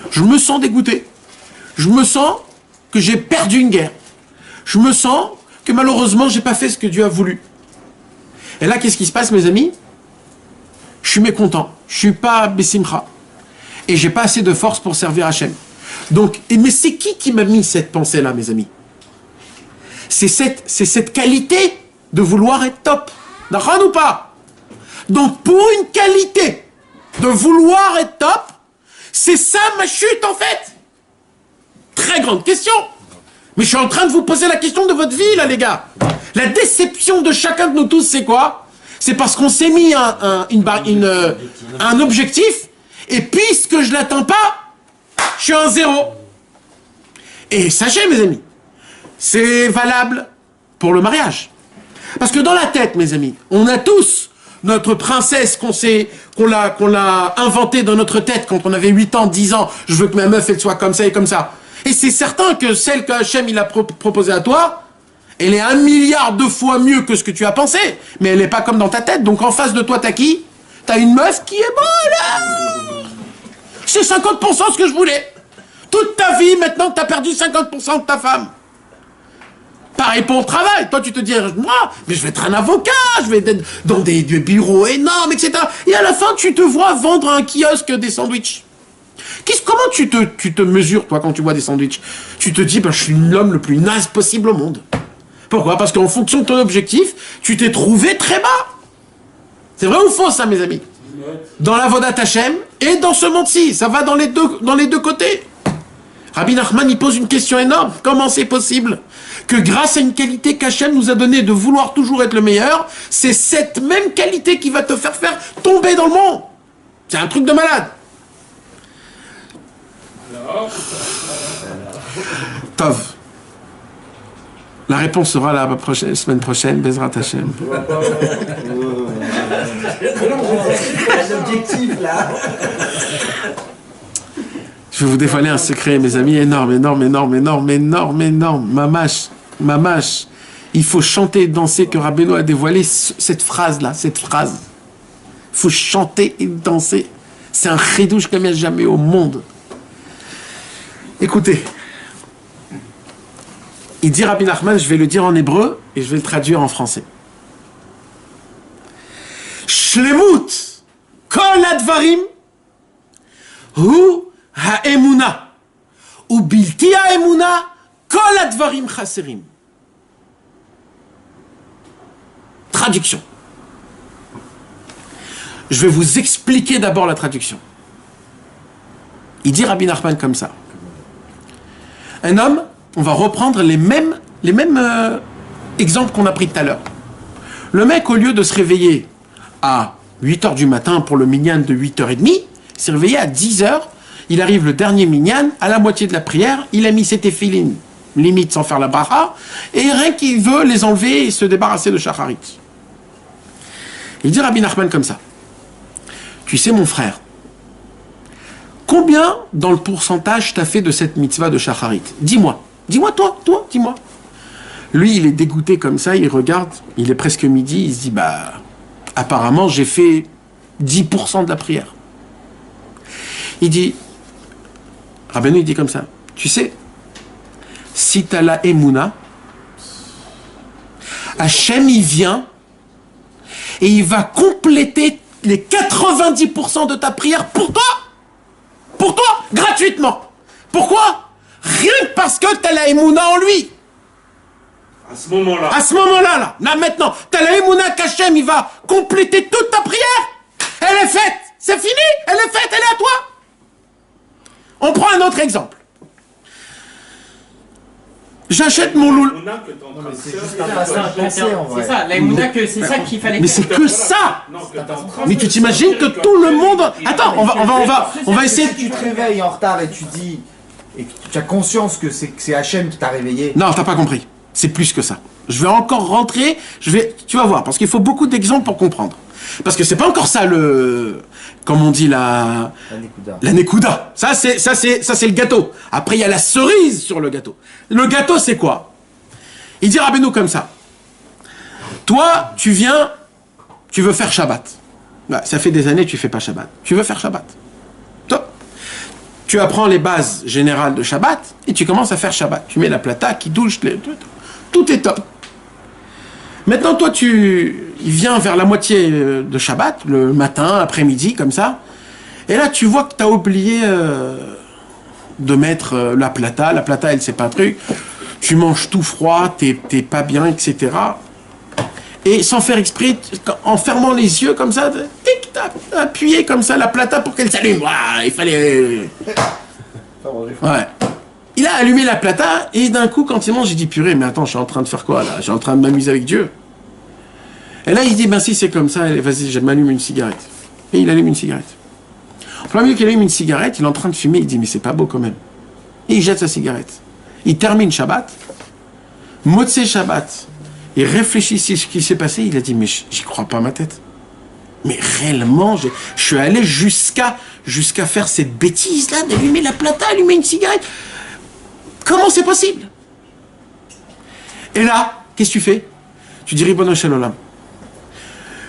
Je me sens dégoûté. Je me sens que j'ai perdu une guerre. Je me sens que malheureusement, j'ai pas fait ce que Dieu a voulu. Et là, qu'est-ce qui se passe, mes amis? Je suis mécontent. Je suis pas Bessimcha. Et j'ai pas assez de force pour servir Hachem. Donc, mais c'est qui m'a mis cette pensée-là, mes amis? C'est cette qualité de vouloir être top. D'accord ou pas? Donc, pour une qualité de vouloir être top, c'est ça ma chute, en fait. Très grande question. Mais je suis en train de vous poser la question de votre vie, là, les gars. La déception de chacun de nous tous, c'est quoi? C'est parce qu'on s'est mis un objectif, et puisque je ne l'atteins pas, je suis à un 0. Et sachez, mes amis, c'est valable pour le mariage. Parce que dans la tête, mes amis, on a tous notre princesse qu'on l'a inventée dans notre tête quand on avait 8 ans, 10 ans. Je veux que ma meuf, elle soit comme ça et comme ça. Et c'est certain que celle que Hachem il a proposée à toi, elle est 1 milliard de fois mieux que ce que tu as pensé. Mais elle n'est pas comme dans ta tête. Donc en face de toi, t'as qui? T'as une meuf qui est bonne. C'est 50% ce que je voulais. Toute ta vie, maintenant, t'as perdu 50% de ta femme. Pareil pour le travail. Toi, tu te dis, moi, mais je vais être un avocat, je vais être dans des bureaux énormes, etc. Et à la fin, tu te vois vendre à un kiosque des sandwichs. Comment tu te mesures, toi, quand tu vois des sandwichs? Tu te dis, je suis l'homme le plus naze possible au monde. Pourquoi? Parce qu'en fonction de ton objectif, tu t'es trouvé très bas. C'est vrai ou faux, ça, mes amis? Dans la Vodat Hachem et dans ce monde-ci. Ça va dans les deux côtés. Rabbi Nachman, il pose une question énorme. Comment c'est possible que grâce à une qualité qu'Hachem nous a donnée de vouloir toujours être le meilleur, c'est cette même qualité qui va te faire tomber dans le monde? C'est un truc de malade. Tov. La réponse sera la semaine prochaine, Bezrat Hachem. L'objectif, là. Je vais vous dévoiler un secret, mes amis, énorme. Mamash. Il faut chanter et danser, que Rabbeinu a dévoilé cette phrase-là, cette phrase. Il faut chanter et danser. C'est un chidouche comme il n'y a jamais au monde. Écoutez. Il dit Rabbi Nachman, je vais le dire en hébreu et je vais le traduire en français. Shlemut Kol advarim hu ha'emuna. U bilti ha'emuna kol advarim chaserim. Traduction. Je vais vous expliquer d'abord la traduction. Il dit Rabbi Nachman comme ça. Un homme, on va reprendre les mêmes exemples qu'on a pris tout à l'heure. Le mec, au lieu de se réveiller à 8h du matin pour le minyan de 8h30, il s'est réveillé à 10h. Il arrive le dernier minyan, à la moitié de la prière, il a mis ses téphilines, limite sans faire la bracha, et rien qu'il veut les enlever et se débarrasser de shacharit. Il dit Rabbi Nachman comme ça. Tu sais, mon frère, combien dans le pourcentage t'as fait de cette mitzvah de shacharit? Dis-moi, toi, dis-moi. Lui, il est dégoûté comme ça, il regarde, il est presque midi, il se dit, bah, apparemment, j'ai fait 10% de la prière. Il dit, Rabbeinu, il dit comme ça, tu sais, si t'as la Emouna, Hachem, il vient et il va compléter les 90% de ta prière pour toi, gratuitement. Pourquoi? Rien que parce que t'as la Emouna en lui. À ce moment-là. À ce moment-là, là maintenant, t'as la Emouna qu'Hachem, il va compléter toute ta prière. Elle est faite, c'est fini, elle est faite, elle est à toi. On prend un autre exemple. J'achète mon loulou. C'est ça, la Emouna, que c'est ça qu'il fallait. Mais c'est que ça. Mais tu t'imagines que tout le monde. Attends, on va essayer. Si tu te réveilles en retard et tu dis et que tu as conscience que c'est Hachem qui t'a réveillé. Non, t'as pas compris. C'est plus que ça. Je vais encore rentrer. Tu vas voir, parce qu'il faut beaucoup d'exemples pour comprendre. Parce que c'est pas encore ça comme on dit la nekuda. Ça c'est le gâteau. Après il y a la cerise sur le gâteau. Le gâteau c'est quoi? Il dit Rabbeinu comme ça. Toi tu veux faire Shabbat. Bah, ça fait des années que tu fais pas Shabbat. Tu veux faire Shabbat. Toi, tu apprends les bases générales de Shabbat et tu commences à faire Shabbat. Tu mets la plata qui douche, tout est top. Maintenant, toi, il vient vers la moitié de Shabbat, le matin, après-midi, comme ça. Et là, tu vois que tu as oublié de mettre la plata. La plata, elle, c'est pas un truc. Tu manges tout froid, t'es pas bien, etc. Et sans faire exprès, en fermant les yeux comme ça, t'as appuyé comme ça la plata pour qu'elle s'allume. Ouah, il fallait... Ouais. Il a allumé la plata et d'un coup, quand il mange, j'ai dit purée, mais attends, je suis en train de faire quoi là? Je suis en train de m'amuser avec Dieu. Et là, il dit ben si c'est comme ça, vas-y, je m'allume une cigarette. Et il allume une cigarette. En plein milieu qu'il allume une cigarette, il est en train de fumer, il dit mais c'est pas beau quand même. Et il jette sa cigarette. Il termine Shabbat, Motzei Shabbat. Il réfléchit sur ce qui s'est passé, il a dit mais j'y crois pas à ma tête. Mais réellement, je suis allé jusqu'à faire cette bêtise là, d'allumer la plata, allumer une cigarette. Comment c'est possible? Et là, qu'est-ce que tu fais? Tu dis Ribono Shel Olam.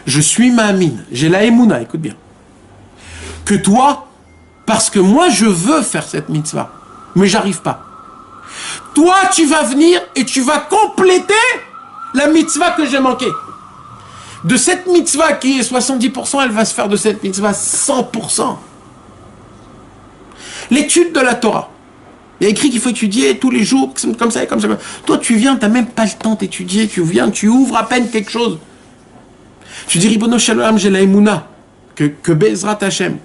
Je suis ma'amine, j'ai la Emouna, écoute bien. Que toi, parce que moi je veux faire cette mitzvah, mais j'arrive pas. Toi, tu vas venir et tu vas compléter la mitzvah que j'ai manquée. De cette mitzvah qui est 70%, elle va se faire de cette mitzvah 100%. L'étude de la Torah. Il y a écrit qu'il faut étudier tous les jours, comme ça et comme ça. Toi, tu viens, tu n'as même pas le temps d'étudier. Tu viens, tu ouvres à peine quelque chose. Tu dis, Ribono Shel Olam, j'ai la Emouna, que Bezrat Hashem.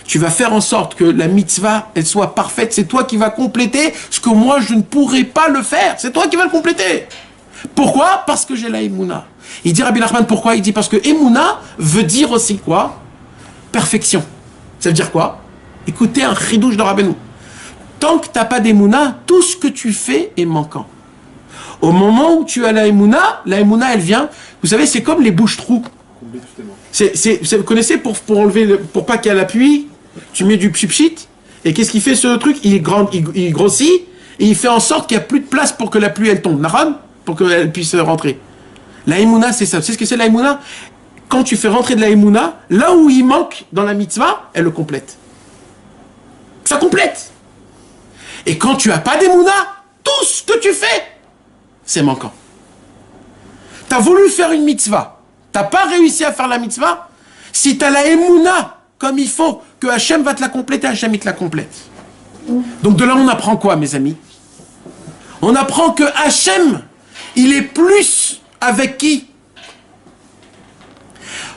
Tu vas faire en sorte que la mitzvah, elle soit parfaite. C'est toi qui vas compléter ce que moi, je ne pourrais pas le faire. C'est toi qui vas le compléter. Pourquoi? Parce que j'ai la Emouna. Il dit, Rabbi Nachman, pourquoi? Il dit, parce que Emouna veut dire aussi quoi? Perfection. Ça veut dire quoi? Écoutez un chidouche de Rabbeinu. Tant que tu n'as pas d'Emouna, tout ce que tu fais est manquant. Au moment où tu as la Emouna, elle vient, vous savez, c'est comme les bouches-trous. Vous connaissez, pour enlever, pour pas qu'il y ait la pluie, tu mets du pchit, et qu'est-ce qu'il fait ce truc? Il grossit, et il fait en sorte qu'il n'y a plus de place pour que la pluie elle tombe. Naran, pour qu'elle puisse rentrer. La Emouna, c'est ça. Tu sais ce que c'est la Emouna? Quand tu fais rentrer de la Emouna, là où il manque dans la mitzvah, elle le complète. Ça complète. Et quand tu n'as pas d'Emouna, tout ce que tu fais, c'est manquant. Tu as voulu faire une mitzvah, tu n'as pas réussi à faire la mitzvah. Si tu as la Emouna comme il faut, que Hachem va te la compléter, Hachem il te la complète. Donc de là on apprend quoi mes amis? On apprend que Hachem, il est plus avec qui?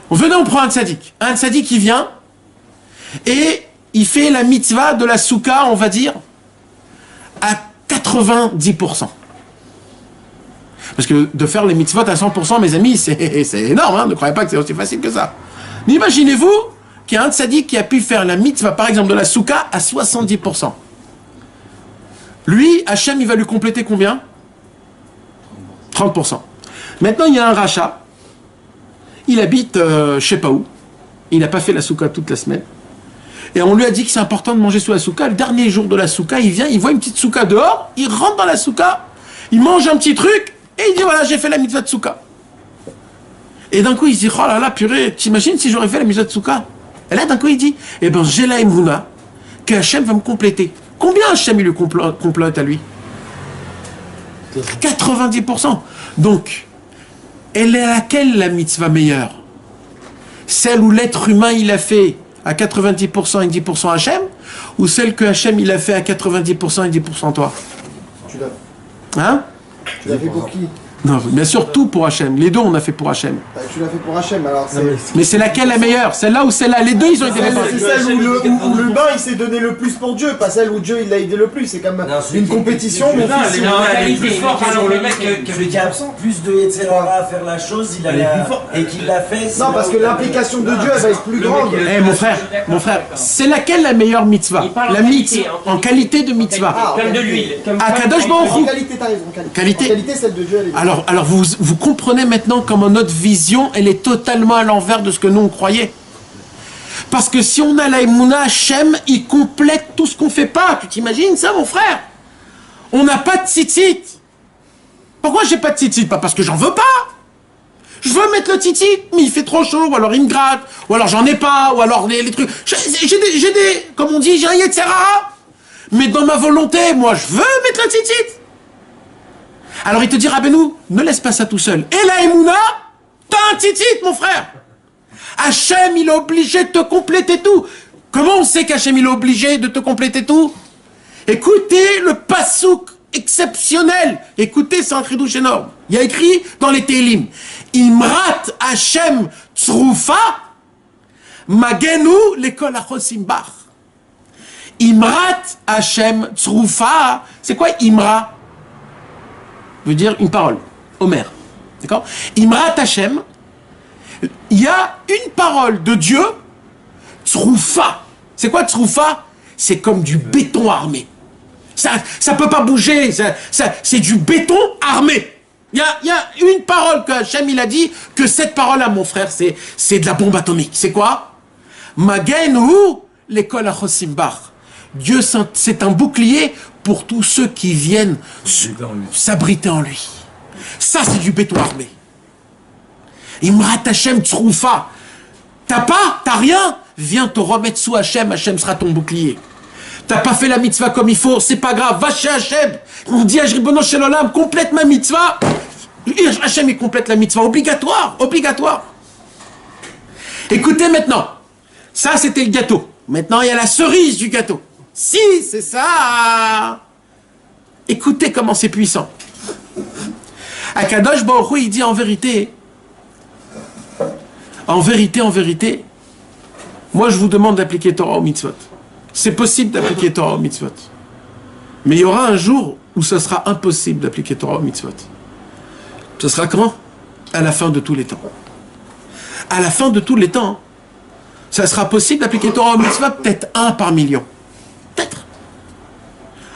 Venez, on prend un tzaddik. Un tzaddik qui vient et il fait la mitzvah de la souka, on va dire, à 90%. Parce que de faire les mitzvot à 100%, mes amis, c'est énorme, hein, ne croyez pas que c'est aussi facile que ça. Imaginez-vous qu'il y a un tzaddik qui a pu faire la mitzvah, par exemple, de la souka à 70%. Lui, Hachem, il va lui compléter combien? 30%. Maintenant, il y a un rachat. Il habite, je sais pas où. Il n'a pas fait la souka toute la semaine. Et on lui a dit que c'est important de manger sous la souka. Le dernier jour de la souka, il vient, il voit une petite souka dehors, il rentre dans la souka, il mange un petit truc, et il dit voilà, j'ai fait la mitzvah de souka. Et d'un coup, il se dit oh là là, purée, t'imagines si j'aurais fait la mitzvah de souka? Et là, d'un coup, il dit eh ben, j'ai la Emouna, que Hachem va me compléter. Combien Hachem il lui complote à lui? 90%. Donc, elle est laquelle la mitzvah meilleure? Celle où l'être humain il a fait à 90% et 10% Hachem, ou celle que Hachem il a fait à 90% et 10% toi? Tu l'as. Hein? Tu l'as fait pour qui? Non, bien sûr tout pour Hachem. Les deux on a fait pour Hachem. Bah, tu l'as fait pour Hachem, alors c'est... Mais c'est laquelle la meilleure? Celle-là ou celle-là? Les deux ils ont été répartis. C'est celle où l'humain il s'est donné le plus pour Dieu, pas celle où Dieu il l'a aidé le plus. C'est comme une compétition, mon fils. elle est plus forte, alors le mec Celui qui a plus de Yetzirah à faire la chose, il a et qu'il l'a fait. Non, parce que l'implication de Dieu elle va être plus grande. Eh mon frère, c'est laquelle la meilleure mitzvah? La mitzvah, en qualité de mitzvah. comme de l'huile. À Kadosh Baruch En Hu. qualité, t'as raison. Qualité. En qualité, celle de Dieu elle est. Alors vous comprenez maintenant comment notre vision, elle est totalement à l'envers de ce que nous on croyait. Parce que si on a la Emouna, Hachem, il complète tout ce qu'on fait pas. Tu t'imagines ça, mon frère? On n'a pas de tzitzit. Pourquoi j'ai pas de tzitzit? Pas parce que j'en veux pas. Je veux mettre le tzitzit, mais il fait trop chaud, ou alors il me gratte, ou alors j'en ai pas, ou alors les trucs. J'ai des, comme on dit, j'ai un Yetzirah. Mais dans ma volonté, moi, je veux mettre le tzitzit. Alors il te dit, Rabbeinu, ne laisse pas ça tout seul. Et la Emouna, t'as un tzitzit, mon frère. Hachem, il est obligé de te compléter tout. Comment on sait qu'Hachem, il est obligé de te compléter tout? Écoutez le pasouk exceptionnel. Écoutez, c'est un chidouche énorme. Il y a écrit dans les Télim, Imrat Hachem Tzrufa, Magenu l'école Achosimbach. Imrat Hachem Tzrufa, c'est quoi Imra? Veut dire une parole. Omer. D'accord? Imrat Hachem, il y a une parole de Dieu, Tzrufa. C'est quoi Tzrufa? C'est comme du béton armé. Ça peut pas bouger, c'est du béton armé. Il y a une parole que Hachem il a dit, que cette parole à mon frère, c'est de la bombe atomique. C'est quoi? Magenu l'école Achosimbach. Dieu, c'est un bouclier pour tous ceux qui viennent s'abriter en lui. Ça, c'est du béton armé. Imrat Hachem Tzrufa. T'as rien? Viens te remettre sous Hachem, Hachem sera ton bouclier. T'as pas fait la mitzvah comme il faut, c'est pas grave, va chez Hachem. On dit à Ribono Shel Olam, complète ma mitzvah. Et Hachem, il complète la mitzvah, obligatoire. Écoutez maintenant, ça c'était le gâteau. Maintenant, il y a la cerise du gâteau. Si, c'est ça. Écoutez comment c'est puissant. Akadosh Baruch Hu, il dit en vérité, moi je vous demande d'appliquer Torah au mitzvot. C'est possible d'appliquer Torah au mitzvot. Mais il y aura un jour où ce sera impossible d'appliquer Torah au mitzvot. Ce sera quand? À la fin de tous les temps. À la fin de tous les temps, ça sera possible d'appliquer Torah au mitzvot, peut-être 1 par million. Peut-être.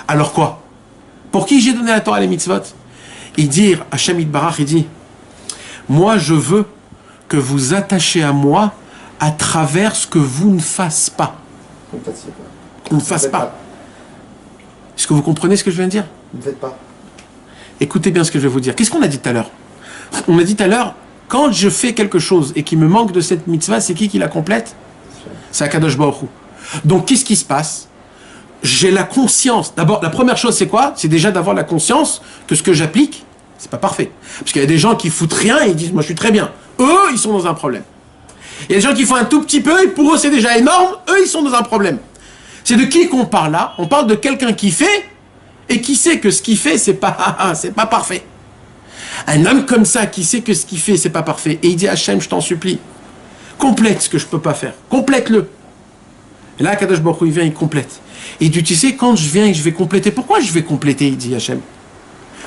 Alors quoi? Pour qui j'ai donné la Torah à les mitzvot? Il dit, Hachem Yitbarach, il dit, moi je veux que vous attachez à moi à travers ce que vous ne fassiez pas. Qu'on ne fasse pas. Est-ce que vous comprenez ce que je viens de dire? Ne faites pas. Écoutez bien ce que je vais vous dire. Qu'est-ce qu'on a dit tout à l'heure? On a dit tout à l'heure, quand je fais quelque chose et qu'il me manque de cette mitzvah, c'est qui la complète? C'est Akadosh Baruch Hu. Donc qu'est-ce qui se passe? J'ai la conscience. D'abord, la première chose, c'est quoi? C'est déjà d'avoir la conscience que ce que j'applique, c'est pas parfait. Parce qu'il y a des gens qui foutent rien et ils disent, moi je suis très bien. Eux, ils sont dans un problème. Il y a des gens qui font un tout petit peu, et pour eux c'est déjà énorme, eux ils sont dans un problème. C'est de qui qu'on parle là? On parle de quelqu'un qui fait, et qui sait que ce qu'il fait, c'est pas parfait. Un homme comme ça, qui sait que ce qu'il fait, c'est pas parfait, et il dit à Hachem, je t'en supplie, complète ce que je peux pas faire, complète-le. Et là, Kadosh Baruch Hu, il vient, il complète. Et il dit, tu sais, quand je viens et je vais compléter, pourquoi je vais compléter, il dit Hachem?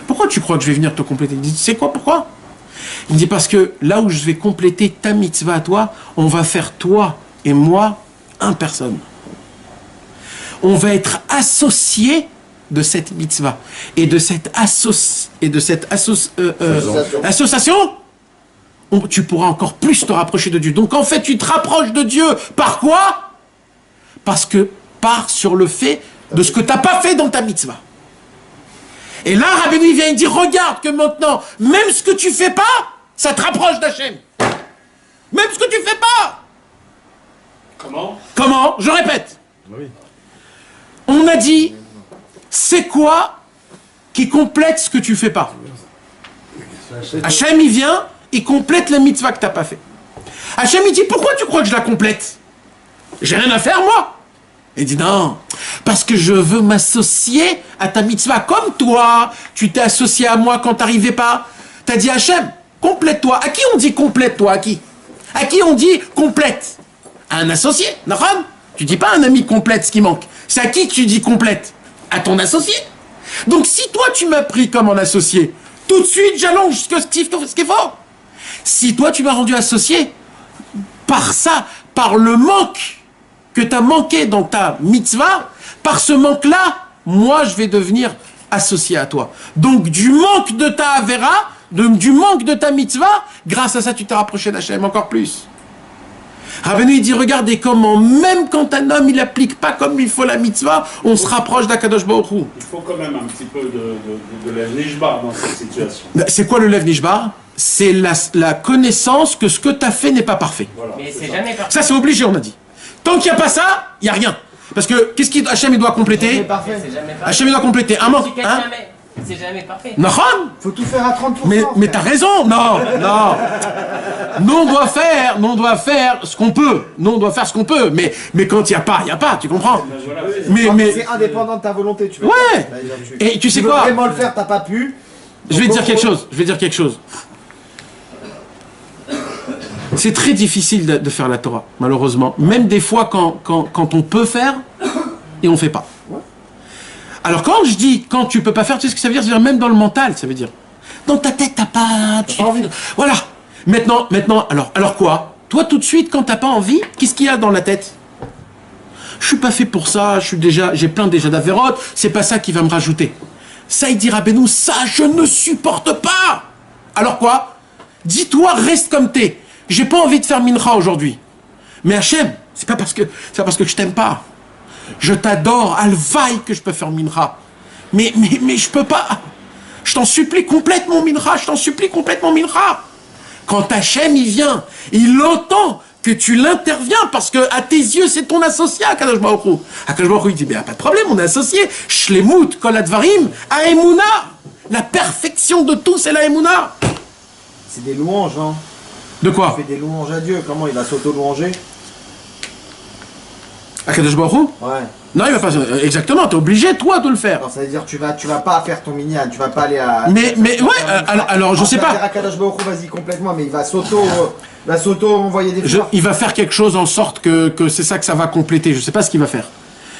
Pourquoi tu crois que je vais venir te compléter? Il dit, tu sais quoi, pourquoi? Il dit, parce que là où je vais compléter ta mitzvah à toi, on va faire toi et moi un personne. On va être associés de cette mitzvah et de cette association, tu pourras encore plus te rapprocher de Dieu. Donc en fait, tu te rapproches de Dieu par quoi? Parce que sur le fait de ce que tu n'as pas fait dans ta mitzvah. Et là, Rabbeinu vient et dit, regarde que maintenant, même ce que tu fais pas, ça te rapproche d'Hachem. Même ce que tu fais pas. Comment? Je répète. Oui. On a dit, c'est quoi qui complète ce que tu fais pas? Hachem, il vient, il complète la mitzvah que tu n'as pas fait. Hachem, il dit, pourquoi tu crois que je la complète? J'ai rien à faire, moi. Il dit, non, parce que je veux m'associer à ta mitzvah. Comme toi, tu t'es associé à moi quand t'arrivais pas. T'as dit, Hachem, complète-toi. À qui on dit complète-toi? À qui? À qui on dit complète? À un associé, Nahum. Tu dis pas à un ami complète ce qui manque. C'est à qui que tu dis complète? À ton associé. Donc si toi tu m'as pris comme un associé, tout de suite j'allonge ce qu'il faut. Si toi tu m'as rendu associé, par ça, par le manque que tu as manqué dans ta mitzvah, par ce manque-là, moi je vais devenir associé à toi. Donc du manque de ta avera, du manque de ta mitzvah, grâce à ça tu t'es rapproché d'Hachem encore plus. Rabbeinu il dit, regardez comment, même quand un homme il applique pas comme il faut la mitzvah, on se rapproche d'Akadosh Baruch Hu. Il faut quand même un petit peu de Lev Nishbar dans cette situation. C'est quoi le Lev Nishbar? C'est la connaissance que ce que tu as fait n'est pas parfait. Voilà, Mais c'est jamais parfait. Ça c'est obligé, on a dit. Tant qu'il n'y a pas ça, il n'y a rien. Parce que qu'est-ce qu'Hachem il doit compléter? Parfait. C'est jamais parfait. Hachem il doit compléter un manque. Hein? C'est jamais parfait. Nahon? Faut tout faire à 30%. Mais t'as raison, non. Nous on doit faire ce qu'on peut. Nous on doit faire ce qu'on peut. Mais quand il n'y a pas, tu comprends? Mais c'est indépendant de ta volonté, tu veux. ouais. Et tu sais veux quoi? vraiment le faire, t'as pas pu. Je vais te dire quelque chose. C'est très difficile de faire la Torah, malheureusement. Même des fois quand on peut faire et on fait pas. Alors quand je dis quand tu peux pas faire, tu sais ce que ça veut dire? Ça veut dire même dans le mental, ça veut dire. Dans ta tête, t'as pas envie. Voilà. Maintenant, alors quoi? Toi tout de suite, quand t'as pas envie, qu'est-ce qu'il y a dans la tête? Je suis pas fait pour ça, j'ai plein déjà d'avérotes, c'est pas ça qui va me rajouter. Ça, il dira, Rabbeinu, ça, je ne supporte pas. Alors quoi? Dis-toi, reste comme t'es. J'ai pas envie de faire mincha aujourd'hui. Mais Hachem, c'est pas parce que je t'aime pas. Je t'adore, alvaï que je peux faire mincha. Mais je peux pas. Je t'en supplie complètement mincha, Quand Hachem, il vient, il entend que tu l'interviens parce que à tes yeux, c'est ton associé à Kadosh Baruch Hu. Kadosh Baruch Hu, il dit, ben, pas de problème, on est associé. Shlemut, kol advarim, haemuna. La perfection de tout, c'est la haemuna. C'est des louanges, hein. De quoi? Il fait des louanges à Dieu. Comment il va s'auto-louanger? À Kadosh Baruch Hu? Ouais. Non, il va pas. Exactement, t'es obligé, toi, de le faire. Alors, ça veut dire tu vas pas faire ton minyan, tu vas pas aller à. Mais ouais, alors je sais pas. Kadosh Baruch Hu, vas-y complètement, mais il va s'auto-envoyer des fleurs. Il va faire quelque chose en sorte que c'est ça que ça va compléter. Je sais pas ce qu'il va faire.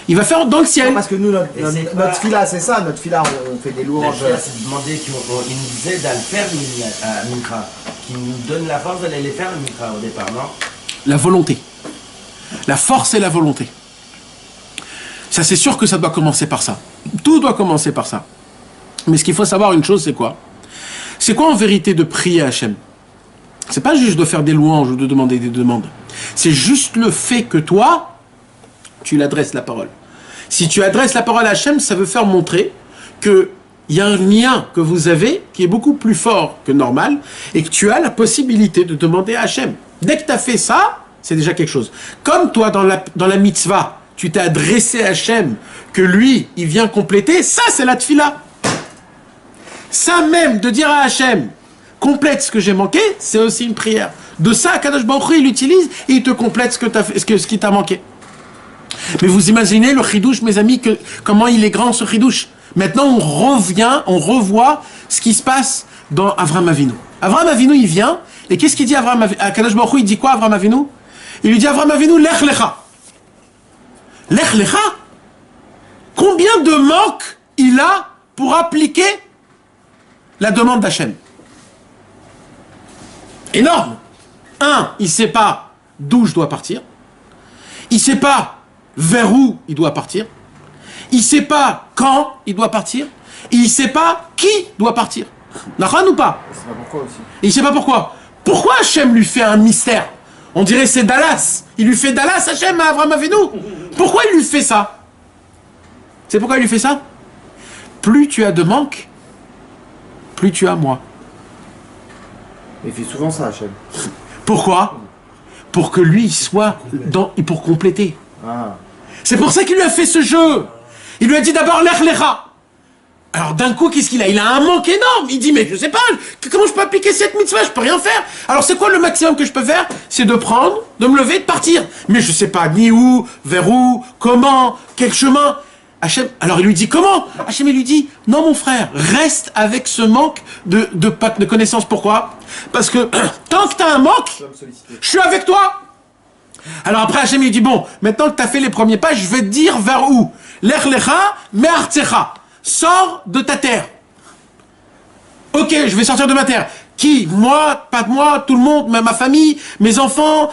Il va faire dans le ciel. Non, parce que nous, notre fila, c'est ça. Notre fila, on fait des louanges. C'est demandé qu'il nous aide à le faire, le Mikra. Qu'il nous donne la force d'aller les faire, le Mikra, au départ, non? La volonté. La force et la volonté. Ça, c'est sûr que ça doit commencer par ça. Tout doit commencer par ça. Mais ce qu'il faut savoir, une chose, c'est quoi? C'est quoi en vérité de prier à Hachem? C'est pas juste de faire des louanges ou de demander des demandes. C'est juste le fait que toi, tu l'adresses la parole. Si tu adresses la parole à Hachem, ça veut faire montrer qu'il y a un lien que vous avez qui est beaucoup plus fort que normal et que tu as la possibilité de demander à Hachem. Dès que tu as fait ça, c'est déjà quelque chose. Comme toi, dans la mitzvah, tu t'es adressé à Hachem, que lui, il vient compléter, ça c'est la tfila. Ça même, de dire à Hachem, complète ce que j'ai manqué, c'est aussi une prière. De ça, Kadosh Baruch Hu, il l'utilise et il te complète ce qui t'a manqué. Mais vous imaginez le chidouche, mes amis, comment il est grand ce chidouche. Maintenant, on revoit ce qui se passe dans Avraham Avinu. Avraham Avinu, il vient, et qu'est-ce qu'il dit à Kadosh Baruch Hu, il dit quoi, Avraham Avinu? Il lui dit, Avraham Avinu, lech lecha. Lech lecha? Combien de manques il a pour appliquer la demande d'Hachem? Énorme. Il ne sait pas d'où je dois partir. Il ne sait pas vers où il doit partir. Il ne sait pas quand il doit partir. Et il ne sait pas qui doit partir. Nachan ou pas? Il sait pas pourquoi aussi. Et il ne sait pas pourquoi. Pourquoi Hachem lui fait un mystère? On dirait c'est Dallas. Il lui fait Dallas, Hachem, à Avraham Avinu. Pourquoi il lui fait ça? C'est pourquoi il lui fait ça? Plus tu as de manque, plus tu as moi. Il fait souvent ça, Hachem. Pourquoi? Pour que lui soit pour compléter. Ah. C'est pour ça qu'il lui a fait ce jeu. Il lui a dit d'abord lech lecha. Alors d'un coup, qu'est-ce qu'il a? Il a un manque énorme. Il dit, mais je sais pas, comment je peux appliquer cette mitzvah? Je peux rien faire. Alors c'est quoi le maximum que je peux faire? C'est de prendre, de me lever, de partir. Mais je sais pas ni où, vers où, comment, quel chemin. Hachem, alors il lui dit comment? Hachem il lui dit, non mon frère, reste avec ce manque de connaissances. Pourquoi? Parce que tant que tu as un manque, je suis avec toi. Alors après Hachem il dit, bon, maintenant que tu as fait les premiers pas, je vais te dire vers où. Lech lecha me'artzecha. Sors de ta terre. Ok, je vais sortir de ma terre. Qui? Moi? Pas moi? Tout le monde? Ma famille? Mes enfants?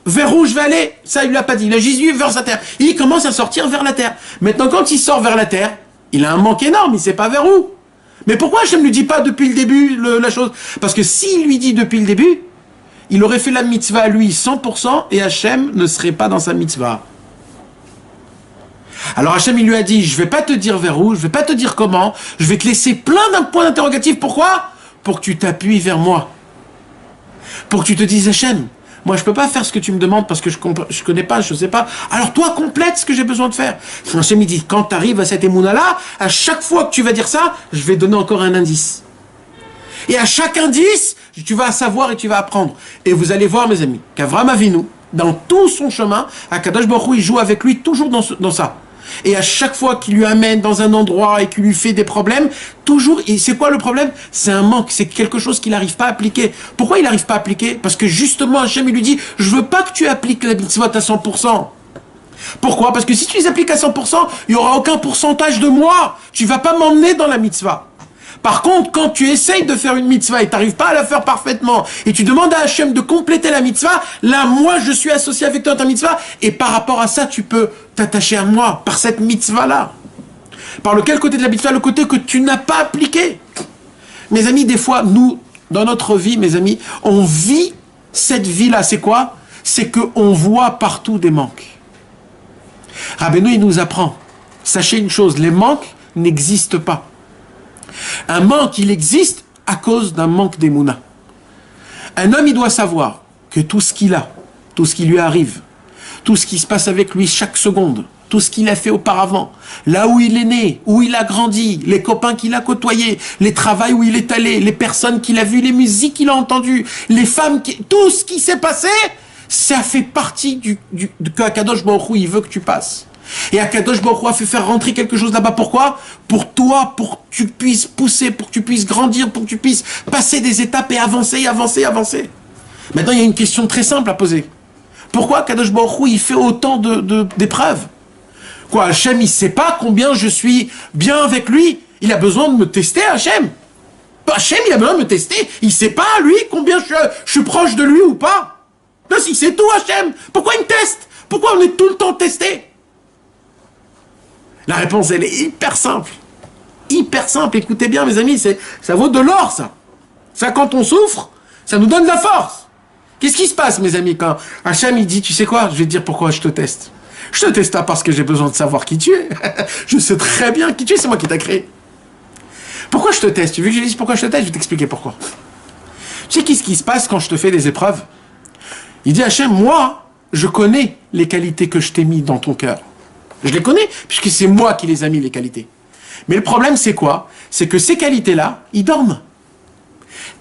Vers où je vais aller? Ça, il lui a pas dit. Il a Jésus vers sa terre. Il commence à sortir vers la terre. Maintenant, quand il sort vers la terre, il a un manque énorme. Il sait pas vers où. Mais pourquoi Hachem ne lui dit pas depuis le début la chose? Parce que s'il lui dit depuis le début, il aurait fait la mitzvah à lui 100% et Hachem ne serait pas dans sa mitzvah. Alors Hachem, il lui a dit, je vais pas te dire vers où, je vais pas te dire comment, je vais te laisser plein d'un point d'interrogatif. Pourquoi? Pour que tu t'appuies vers moi. Pour que tu te dises, Hachem, moi je peux pas faire ce que tu me demandes parce que je connais pas, je sais pas. Alors toi, complète ce que j'ai besoin de faire. Hachem, il dit, quand tu arrives à cette émouna-là, à chaque fois que tu vas dire ça, je vais donner encore un indice. Et à chaque indice, tu vas savoir et tu vas apprendre. Et vous allez voir, mes amis, qu'Avraham Avinu, dans tout son chemin, Akadosh Baruch Hu, il joue avec lui toujours dans ça. Et à chaque fois qu'il lui amène dans un endroit et qu'il lui fait des problèmes, toujours, et c'est quoi le problème? C'est un manque, c'est quelque chose qu'il n'arrive pas à appliquer. Pourquoi il n'arrive pas à appliquer? Parce que justement, Hachem, il lui dit, je veux pas que tu appliques la mitzvot à 100%. Pourquoi? Parce que si tu les appliques à 100%, il n'y aura aucun pourcentage de moi. Tu vas pas m'emmener dans la mitzvah. Par contre, quand tu essayes de faire une mitzvah et tu n'arrives pas à la faire parfaitement, et tu demandes à Hachem de compléter la mitzvah, là, moi, je suis associé avec toi dans ta mitzvah, et par rapport à ça, tu peux t'attacher à moi, par cette mitzvah-là. Par lequel côté de la mitzvah? Le côté que tu n'as pas appliqué. Mes amis, des fois, nous, dans notre vie, mes amis, on vit cette vie-là. C'est quoi? C'est qu'on voit partout des manques. Rabbeinu, il nous apprend. Sachez une chose, les manques n'existent pas. Un manque, il existe à cause d'un manque d'émouna. Un homme, il doit savoir que tout ce qu'il a, tout ce qui lui arrive, tout ce qui se passe avec lui chaque seconde, tout ce qu'il a fait auparavant, là où il est né, où il a grandi, les copains qu'il a côtoyés, les travails où il est allé, les personnes qu'il a vues, les musiques qu'il a entendues, les femmes, tout ce qui s'est passé, ça fait partie que Akadosh Baruch Hu, il veut que tu passes. Et Akadosh Baruch Hu a fait faire rentrer quelque chose là-bas. Pourquoi? Pour toi, pour que tu puisses pousser, pour que tu puisses grandir, pour que tu puisses passer des étapes et avancer, avancer, avancer. Maintenant, il y a une question très simple à poser. Pourquoi Akadosh Baruch Hu, il fait autant d'épreuves? Quoi, Hachem, il sait pas combien je suis bien avec lui? Il a besoin de me tester, Hachem? Hachem, il a besoin de me tester. Il sait pas, lui, combien je suis proche de lui ou pas? Non, si c'est tout, Hachem. Pourquoi il me teste? Pourquoi on est tout le temps testé? La réponse, elle est hyper simple. Hyper simple. Écoutez bien, mes amis, ça vaut de l'or, ça. Ça, quand on souffre, ça nous donne de la force. Qu'est-ce qui se passe, mes amis, quand Hachem, il dit, tu sais quoi, je vais te dire pourquoi je te teste. Je te teste pas parce que j'ai besoin de savoir qui tu es. Je sais très bien qui tu es, c'est moi qui t'ai créé. Pourquoi je te teste? Tu veux que je dise pourquoi je te teste? Je vais t'expliquer pourquoi. Tu sais qu'est-ce qui se passe quand je te fais des épreuves? Il dit, Hachem, moi, je connais les qualités que je t'ai mis dans ton cœur. Je les connais, puisque c'est moi qui les ai mis, les qualités. Mais le problème, c'est quoi? C'est que ces qualités-là, ils dorment.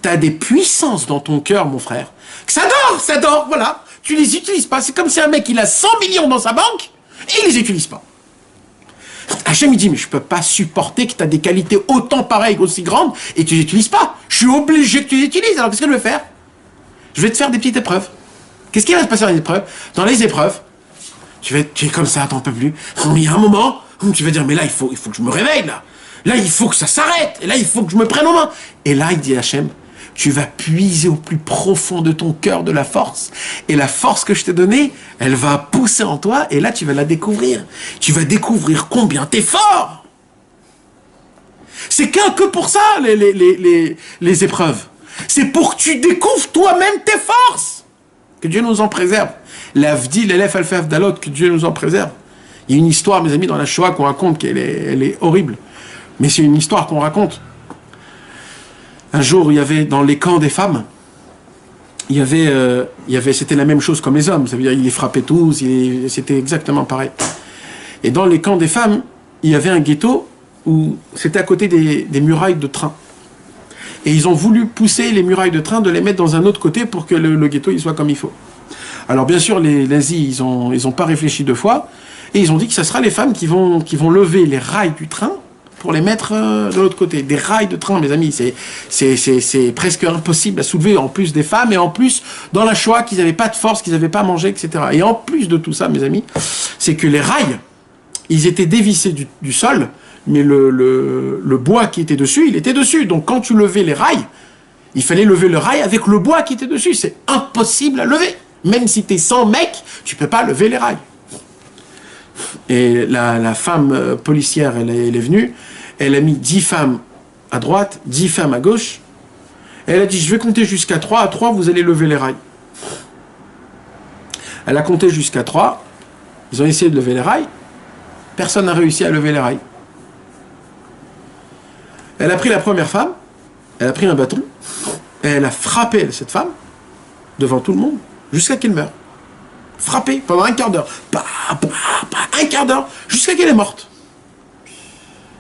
Tu as des puissances dans ton cœur, mon frère. Ça dort, voilà. Tu les utilises pas. C'est comme si un mec, il a 100 millions dans sa banque et il les utilise pas. Hachem, il dit, mais je peux pas supporter que tu as des qualités autant pareilles, aussi grandes, et tu les utilises pas. Je suis obligé que tu les utilises. Alors, qu'est-ce que je vais faire? Je vais te faire des petites épreuves. Qu'est-ce qui va se passer dans les épreuves? Dans les épreuves, tu es comme ça, t'en peux plus. Il y a un moment où tu vas dire, mais là, il faut que je me réveille, là. Là, il faut que ça s'arrête. Et là, il faut que je me prenne en main. Et là, il dit Hachem, tu vas puiser au plus profond de ton cœur de la force. Et la force que je t'ai donnée, elle va pousser en toi. Et là, tu vas la découvrir. Tu vas découvrir combien t'es fort. C'est que pour ça, les épreuves. C'est pour que tu découvres toi-même tes forces. Que Dieu nous en préserve. L'Avdi, l'élève Alfaf Dalot, que Dieu nous en préserve. Il y a une histoire, mes amis, dans la Shoah qu'on raconte, qu'elle est horrible. Mais c'est une histoire qu'on raconte. Un jour, il y avait dans les camps des femmes, c'était la même chose comme les hommes. Ça veut dire ils les frappaient tous, c'était exactement pareil. Et dans les camps des femmes, il y avait un ghetto où c'était à côté des murailles de train. Et ils ont voulu pousser les murailles de train, de les mettre dans un autre côté pour que le ghetto il soit comme il faut. Alors bien sûr, les nazis, ils ont pas réfléchi deux fois, et ils ont dit que ce sera les femmes qui vont lever les rails du train pour les mettre de l'autre côté. Des rails de train, mes amis, c'est presque impossible à soulever, en plus des femmes, et en plus, dans la Shoah, qu'ils n'avaient pas de force, qu'ils n'avaient pas mangé, etc. Et en plus de tout ça, mes amis, c'est que les rails, ils étaient dévissés du sol, mais le bois qui était dessus, il était dessus. Donc quand tu levais les rails, il fallait lever le rail avec le bois qui était dessus. C'est impossible à lever. Même si tu es 100 mecs, tu peux pas lever les rails. Et la femme policière, elle est venue, elle a mis 10 femmes à droite, 10 femmes à gauche. Elle a dit, je vais compter jusqu'à 3. À 3, vous allez lever les rails. Elle a compté jusqu'à 3. Ils ont essayé de lever les rails. Personne n'a réussi à lever les rails. Elle a pris la première femme, elle a pris un bâton, et elle a frappé cette femme devant tout le monde, jusqu'à qu'elle meure. Frappé pendant un quart d'heure. Un quart d'heure, jusqu'à qu'elle est morte.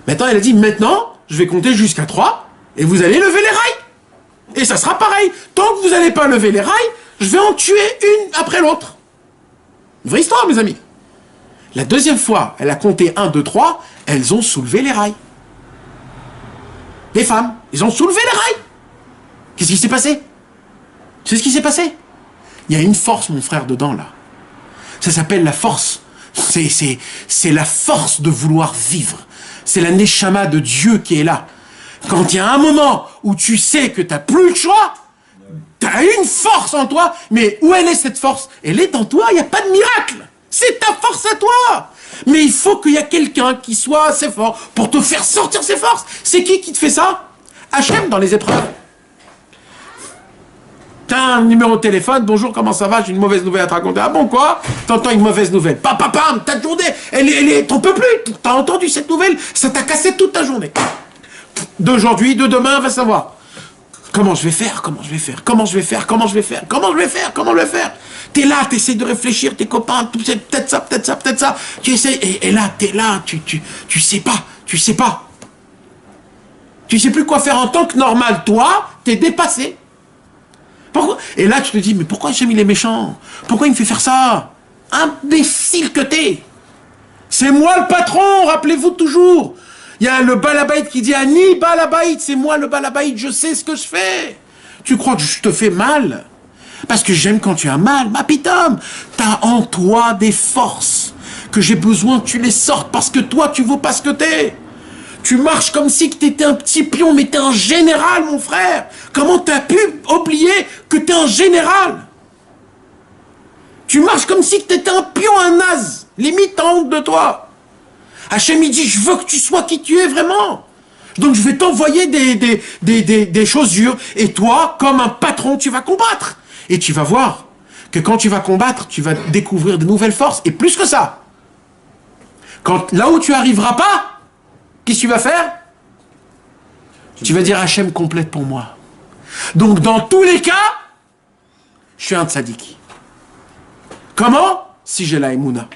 Maintenant, elle a dit, maintenant, je vais compter jusqu'à 3, et vous allez lever les rails. Et ça sera pareil. Tant que vous n'allez pas lever les rails, je vais en tuer une après l'autre. Une vraie histoire, mes amis. La deuxième fois, elle a compté 1, 2, 3, elles ont soulevé les rails. Les femmes, ils ont soulevé les rails. Qu'est-ce qui s'est passé? Tu sais ce qui s'est passé? Il y a une force, mon frère, dedans, là. Ça s'appelle la force. C'est la force de vouloir vivre. C'est la neshama de Dieu qui est là. Quand il y a un moment où tu sais que tu n'as plus le choix, tu as une force en toi, mais où elle est cette force? Elle est en toi, il n'y a pas de miracle. C'est ta force à toi. Mais il faut qu'il y ait quelqu'un qui soit assez fort pour te faire sortir ses forces. C'est qui te fait ça? Hachem dans les épreuves. T'as un numéro de téléphone, bonjour, comment ça va? J'ai une mauvaise nouvelle à te raconter. Ah bon, quoi? T'entends une mauvaise nouvelle. Pam, ta journée, t'en peux plus. T'as entendu cette nouvelle, ça t'a cassé toute ta journée. D'aujourd'hui, de demain, va savoir. Comment je vais faire? T'es là, t'essayes de réfléchir, tes copains, peut-être ça. Tu essayes, et là, t'es là, tu sais pas. Tu sais plus quoi faire en tant que normal. Toi, t'es dépassé. Pourquoi? Et là, tu te dis, mais pourquoi Hachem, il est méchant? Pourquoi il me fait faire ça? Imbécile que t'es. C'est moi le patron, rappelez-vous toujours. Il y a le balabait qui dit, Ani balabait, c'est moi le balabait, je sais ce que je fais. Tu crois que je te fais mal? Parce que j'aime quand tu as mal. Ma pitam, t'as en toi des forces que j'ai besoin que tu les sortes parce que toi, tu vaux pas ce que t'es. Tu marches comme si tu étais un petit pion, mais t'es un général, mon frère. Comment t'as pu oublier que t'es un général? Tu marches comme si t'étais un pion, un naze. Limite, t'as honte de toi. Hachem, il dit, je veux que tu sois qui tu es vraiment. Donc, je vais t'envoyer des choses dures. Et toi, comme un patron, tu vas combattre. Et tu vas voir que quand tu vas combattre, tu vas découvrir de nouvelles forces. Et plus que ça, là où tu arriveras pas, qu'est-ce que tu vas faire? Tu vas dire Hachem complète pour moi. Donc dans tous les cas, je suis un tzaddik. Comment? Si j'ai la Emouna.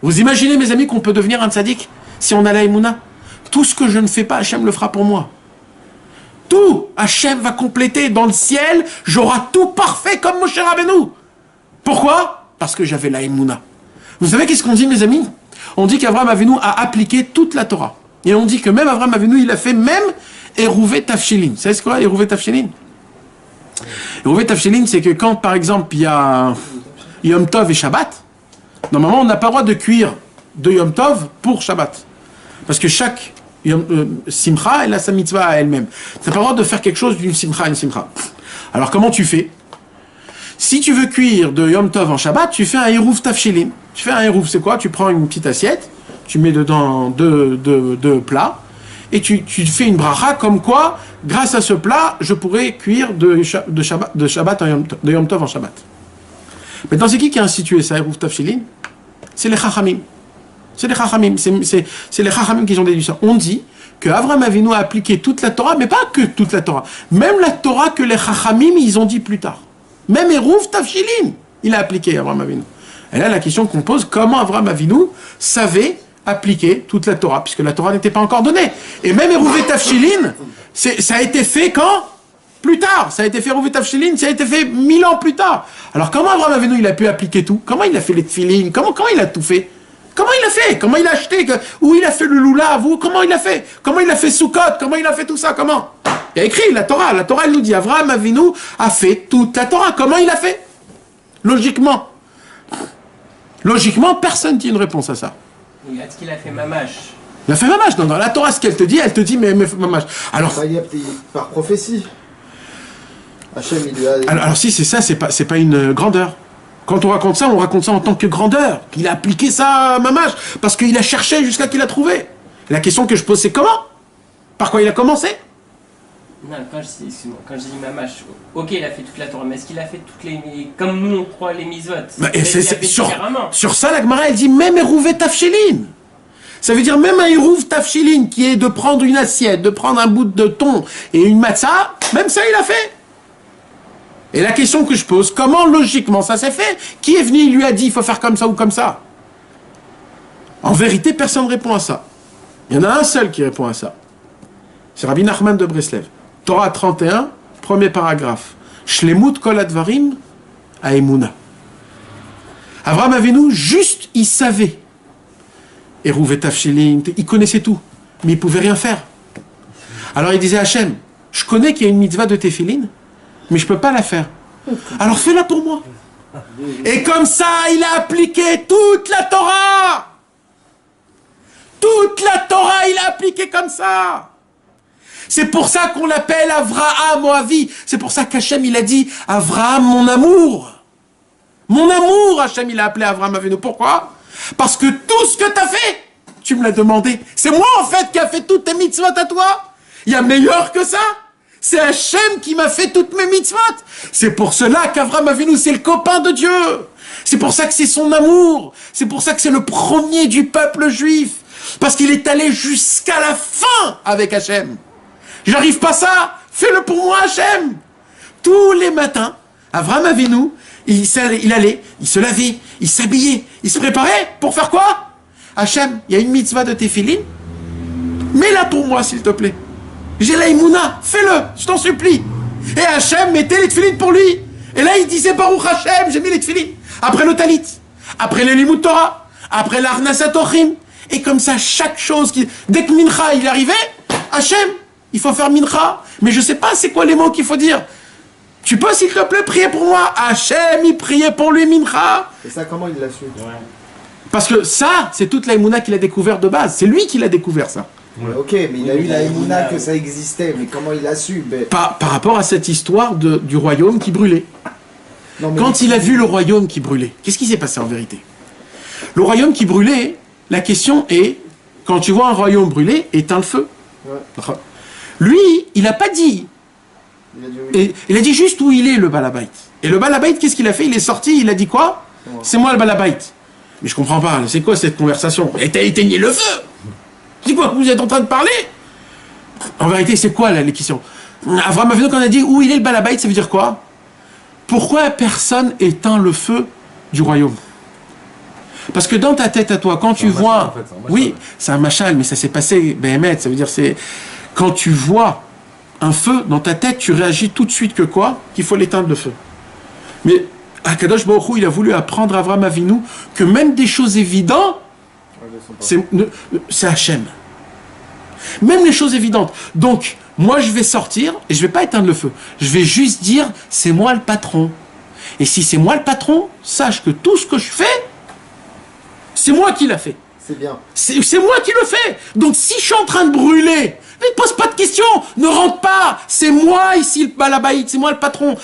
Vous imaginez, mes amis, qu'on peut devenir un tzaddik si on a la Emouna? Tout ce que je ne fais pas, Hachem le fera pour moi. Tout, Hachem va compléter dans le ciel, j'aurai tout parfait comme Moshe Rabbeinu. Pourquoi? Parce que j'avais la Emouna. Vous savez qu'est-ce qu'on dit, mes amis? On dit qu'Avraham Avinu a appliqué toute la Torah. Et on dit que même Avraham Avinu, il a fait même Eruvet Tafshilin. Vous savez ce quoi, Eruvet Tafshilin? Eruvet Tafshilin, c'est que quand, par exemple, il y a Yom Tov et Shabbat, normalement, on n'a pas le droit de cuire de Yom Tov pour Shabbat. Parce que chaque Simcha, elle a sa mitzvah à elle-même. Tu n'as pas le droit de faire quelque chose d'une Simcha à une Simcha. Alors, comment tu fais? Si tu veux cuire de Yom Tov en Shabbat, tu fais un Eruv Tafshilin. Tu fais un Eruv, c'est quoi? Tu prends une petite assiette, tu mets dedans deux plats, et tu fais une bracha comme quoi, grâce à ce plat, je pourrais cuire de Shabbat de Yom Tov en Shabbat. Maintenant, c'est qui a institué ça, Eruv Tafshilin? C'est les Chachamim. C'est les Chachamim. C'est les Chachamim qui ont déduit ça. On dit que Avraham Avinu a appliqué toute la Torah, mais pas que toute la Torah. Même la Torah que les Chachamim, ils ont dit plus tard. Même Eruv Tafshilin, il a appliqué Avraham Avinu. Et là, la question qu'on pose, comment Avraham Avinu savait appliquer toute la Torah, puisque la Torah n'était pas encore donnée. Et même Eruv Tafshilin, ça a été fait quand? Plus tard. Ça a été fait Eruv Tafshilin, ça a été fait 1000 ans plus tard. Alors comment Avraham Avinu, il a pu appliquer tout? Comment il a fait les tefilin? Comment il a tout fait? Comment il a fait? Comment il a acheté? Où il a fait le lulav? Comment il a fait? Comment il a fait Sukkot? Comment il a fait tout ça? Comment? Il y a écrit la Torah. La Torah, elle nous dit, Avraham Avinu a fait toute la Torah. Comment il a fait? Logiquement. Logiquement, personne n'a une réponse à ça. Est-ce qu'il a fait mamash? Il a fait mamash. Non, dans la Torah, ce qu'elle te dit, elle te dit, mais mamash. Alors, par prophétie. Hachem, il lui a... alors si, c'est ça, c'est pas une grandeur. Quand on raconte ça en tant que grandeur. Qu'il a appliqué ça à mamash. Parce qu'il a cherché jusqu'à qu'il a trouvé. La question que je pose, c'est comment? Par quoi il a commencé? Non, quand je dis mamash, ok, il a fait toute la Torah, mais est-ce qu'il a fait toutes les... Comme nous, on croit les mitzvot. Sur ça, la Gemara, elle dit même Eruv Tafshilin. Ça veut dire même un Eruv Tafshilin, qui est de prendre une assiette, de prendre un bout de thon et une matzah, même ça, il a fait. Et la question que je pose, comment logiquement ça s'est fait? Qui est venu, il lui a dit, il faut faire comme ça ou comme ça? En vérité, personne ne répond à ça. Il y en a un seul qui répond à ça. C'est Rabbi Nachman de Breslev. Torah 31, premier paragraphe. Shlemut kol advarim à Emouna. Avraham Avinu, juste, il savait. Eruv Tafshilin, il connaissait tout. Mais il pouvait rien faire. Alors il disait à Hachem, je connais qu'il y a une mitzvah de Tefillin, mais je ne peux pas la faire. Alors fais-la pour moi. Et comme ça, il a appliqué toute la Torah. Toute la Torah, il a appliqué comme ça. C'est pour ça qu'on l'appelle Avraham Moavi. C'est pour ça qu'Hachem, il a dit Avraham, mon amour. Mon amour, Hachem, il a appelé Avraham Avinu. Pourquoi? Parce que tout ce que tu as fait, tu me l'as demandé. C'est moi, en fait, qui a fait toutes tes mitzvot à toi. Il y a meilleur que ça. C'est Hachem qui m'a fait toutes mes mitzvot. C'est pour cela qu'Avraham Avinu, c'est le copain de Dieu. C'est pour ça que c'est son amour. C'est pour ça que c'est le premier du peuple juif. Parce qu'il est allé jusqu'à la fin avec Hachem. J'arrive pas ça, fais-le pour moi, Hachem. Tous les matins, Avraham Avinu, il allait, il se lavait, il s'habillait, il se préparait pour faire quoi? Hachem, il y a une mitzvah de Tefillin, mets-la pour moi, s'il te plaît. J'ai la Emouna, fais-le, je t'en supplie. Et Hachem mettait les Tefillin pour lui. Et là, il disait, Baruch Hachem, j'ai mis les Tefillin. Après le Talit, après le Limud Torah, après l'Arnasat Ochim. Et comme ça, chaque chose qui... Dès que Mincha, il arrivait, Hachem, il faut faire Mincha. Mais je sais pas c'est quoi les mots qu'il faut dire. Tu peux, s'il te plaît, prier pour moi? Hachem, il priait pour lui Mincha. Et ça, comment il l'a su? Parce que ça, c'est toute la Emouna qu'il a découvert de base. C'est lui qui l'a découvert, ça. Ouais. Ok, mais il a eu la Emouna que ça existait. Mais comment il l'a su? Par rapport à cette histoire du royaume qui brûlait. Non, mais Quand il a vu le royaume qui brûlait, qu'est-ce qui s'est passé en vérité? Le royaume qui brûlait, la question est, quand tu vois un royaume brûler, éteins le feu. Ouais. Lui, il n'a pas dit. Il a dit oui. Et il a dit juste où il est, le balabait. Et le balabait, qu'est-ce qu'il a fait? Il est sorti, il a dit quoi? C'est moi le balabait. Mais je comprends pas, c'est quoi cette conversation? Et t'as éteigné le feu? C'est quoi? Vous êtes en train de parler? En vérité, c'est quoi la question? Avraham Avinu, quand on a dit où il est le balabait, ça veut dire quoi? Pourquoi personne éteint le feu du royaume? Parce que dans ta tête à toi, quand tu vois... En fait, oui, c'est un machal, mais ça s'est passé, Béhémet, ça veut dire c'est... Quand tu vois un feu dans ta tête, tu réagis tout de suite que quoi? Qu'il faut l'éteindre le feu. Mais Akadosh Baruch Hu, il a voulu apprendre à Avraham Avinu que même des choses évidentes, c'est Hachem. Même les choses évidentes. Donc, moi, je vais sortir et je vais pas éteindre le feu. Je vais juste dire, c'est moi le patron. Et si c'est moi le patron, sache que tout ce que je fais, c'est moi qui l'a fait. C'est bien. C'est moi qui le fais. Donc, si je suis en train de brûler, ne pose pas de questions, ne rentre pas. C'est moi ici le balabaït, c'est moi le patron.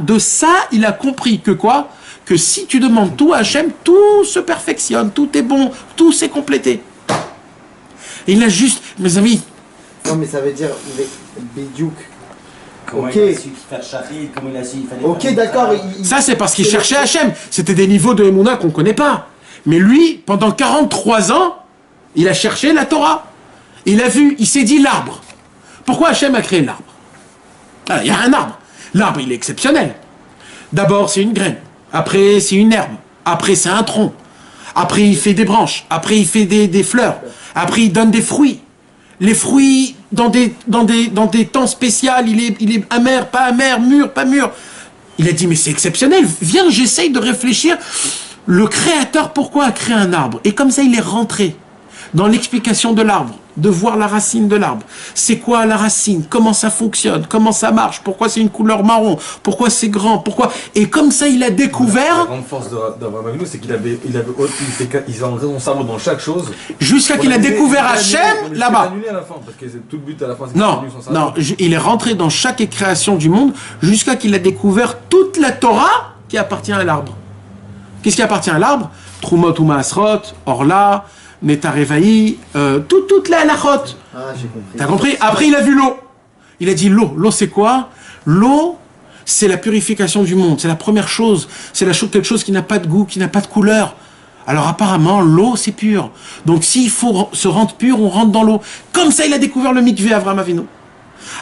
De ça, il a compris que quoi? Que si tu demandes tout à Hachem, tout se perfectionne, tout est bon, tout s'est complété. Et il a juste, mes amis. Non, mais ça veut dire, Bidiouk. Comment Ok. il a su faire Shachid, comment il a su, il fallait Ok, faire d'accord. Ça, c'est parce qu'il cherchait Hachem. C'était des niveaux de Emouna qu'on ne connaît pas. Mais lui, pendant 43 ans, il a cherché la Torah. Il a vu, il s'est dit l'arbre. Pourquoi Hachem a créé l'arbre? Alors, il y a un arbre. L'arbre, il est exceptionnel. D'abord, c'est une graine. Après, c'est une herbe. Après, c'est un tronc. Après, il fait des branches. Après, il fait des fleurs. Après, il donne des fruits. Les fruits, dans des temps spéciaux, il est amer, pas amer, mûr, pas mûr. Il a dit, mais c'est exceptionnel. Viens, j'essaye de réfléchir. Le créateur, pourquoi a créé un arbre? Et comme ça, il est rentré dans l'explication de l'arbre, de voir la racine de l'arbre. C'est quoi la racine? Comment ça fonctionne? Comment ça marche? Pourquoi c'est une couleur marron? Pourquoi c'est grand? Pourquoi? Et comme ça, il a découvert... La grande force d'Abraham Avinu, c'est qu'il ils ont raison cerveau dans chaque chose. Jusqu'à qu'il a découvert Hachem là-bas. Annulé à la fin, parce que c'est tout le but à la fin. c'est Non, qu'il annule son cerveau. non, il est rentré dans chaque création du monde jusqu'à qu'il a découvert toute la Torah qui appartient à l'arbre. Qu'est-ce qui appartient à l'arbre? Trumot ou Maasrot, Orla, Netarevaï, toute la halachot. Ah, j'ai compris. T'as compris? Après, il a vu l'eau. Il a dit l'eau. L'eau, c'est quoi? L'eau, c'est la purification du monde. C'est la première chose. C'est quelque chose qui n'a pas de goût, qui n'a pas de couleur. Alors apparemment, l'eau, c'est pur. Donc s'il faut se rendre pur, on rentre dans l'eau. Comme ça, il a découvert le mikvé Avraham Avinu.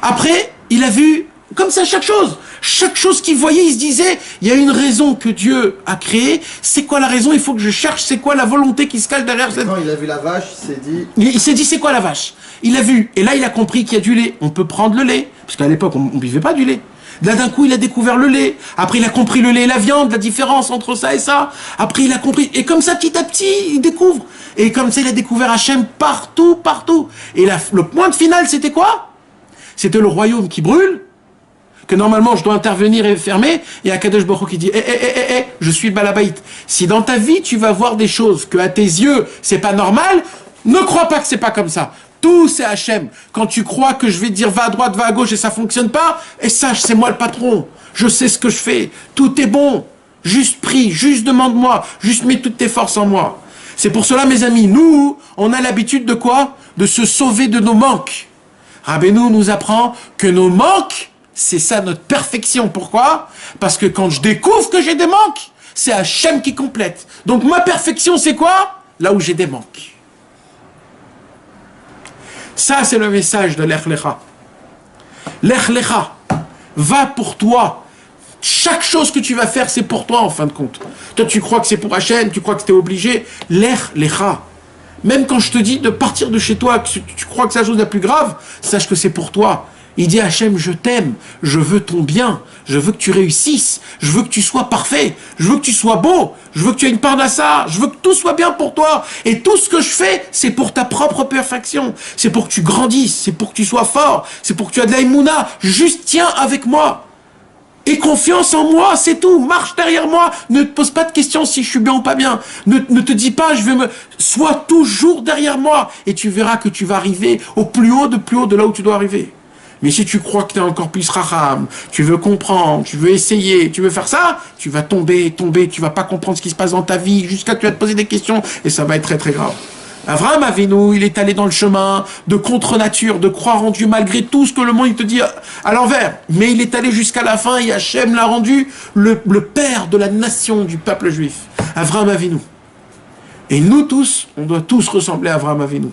Après, il a vu, comme ça, chaque chose. Chaque chose qu'il voyait, il se disait, il y a une raison que Dieu a créée. C'est quoi la raison? Il faut que je cherche. C'est quoi la volonté qui se cache derrière cette... Quand il a vu la vache, il s'est dit... Il s'est dit, c'est quoi la vache? Il a vu. Et là, il a compris qu'il y a du lait. On peut prendre le lait. Parce qu'à l'époque, on ne buvait pas du lait. Là, d'un coup, il a découvert le lait. Après, il a compris le lait et la viande, la différence entre ça et ça. Après, il a compris. Et comme ça, petit à petit, il découvre. Et comme ça, il a découvert Hachem partout, partout. Et le point de finale, c'était quoi? C'était le royaume qui brûle, que normalement, je dois intervenir et fermer. Et Akadosh Baruch Hu qui dit, je suis le balabaït. Si dans ta vie, tu vas voir des choses que à tes yeux, c'est pas normal, ne crois pas que c'est pas comme ça. Tout c'est Hachem. Quand tu crois que je vais te dire va à droite, va à gauche et ça fonctionne pas, et sache, c'est moi le patron. Je sais ce que je fais. Tout est bon. Juste prie, juste demande-moi, juste mets toutes tes forces en moi. C'est pour cela, mes amis, nous, on a l'habitude de quoi? De se sauver de nos manques. Rabbeinu nous apprend que nos manques, c'est ça notre perfection. Pourquoi? Parce que quand je découvre que j'ai des manques, c'est Hachem qui complète. Donc ma perfection, c'est quoi? Là où j'ai des manques. Ça, c'est le message de l'Ech Lecha. L'Ech Lecha va pour toi. Chaque chose que tu vas faire, c'est pour toi, en fin de compte. Toi, tu crois que c'est pour Hachem, tu crois que tu es obligé. L'Ech Lecha. Même quand je te dis de partir de chez toi, que tu crois que c'est la chose la plus grave, sache que c'est pour toi. Il dit à Hachem, je t'aime, je veux ton bien, je veux que tu réussisses, je veux que tu sois parfait, je veux que tu sois beau, je veux que tu aies une parnassa, je veux que tout soit bien pour toi. Et tout ce que je fais, c'est pour ta propre perfection. C'est pour que tu grandisses, c'est pour que tu sois fort, c'est pour que tu aies de la Emouna. Juste tiens avec moi. Aie confiance en moi, c'est tout. Marche derrière moi. Ne te pose pas de questions si je suis bien ou pas bien. Ne te dis pas, sois toujours derrière moi. Et tu verras que tu vas arriver au plus haut de là où tu dois arriver. Mais si tu crois que tu es encore plus raham, tu veux comprendre, tu veux essayer, tu veux faire ça, tu vas tomber, tu vas pas comprendre ce qui se passe dans ta vie jusqu'à ce que tu vas te poser des questions et ça va être très très grave. Avraham Avinu, il est allé dans le chemin de contre-nature, de croire en Dieu malgré tout ce que le monde il te dit à l'envers. Mais il est allé jusqu'à la fin et Hachem l'a rendu le père de la nation du peuple juif. Avraham Avinu. Et nous tous, on doit tous ressembler à Avraham Avinu.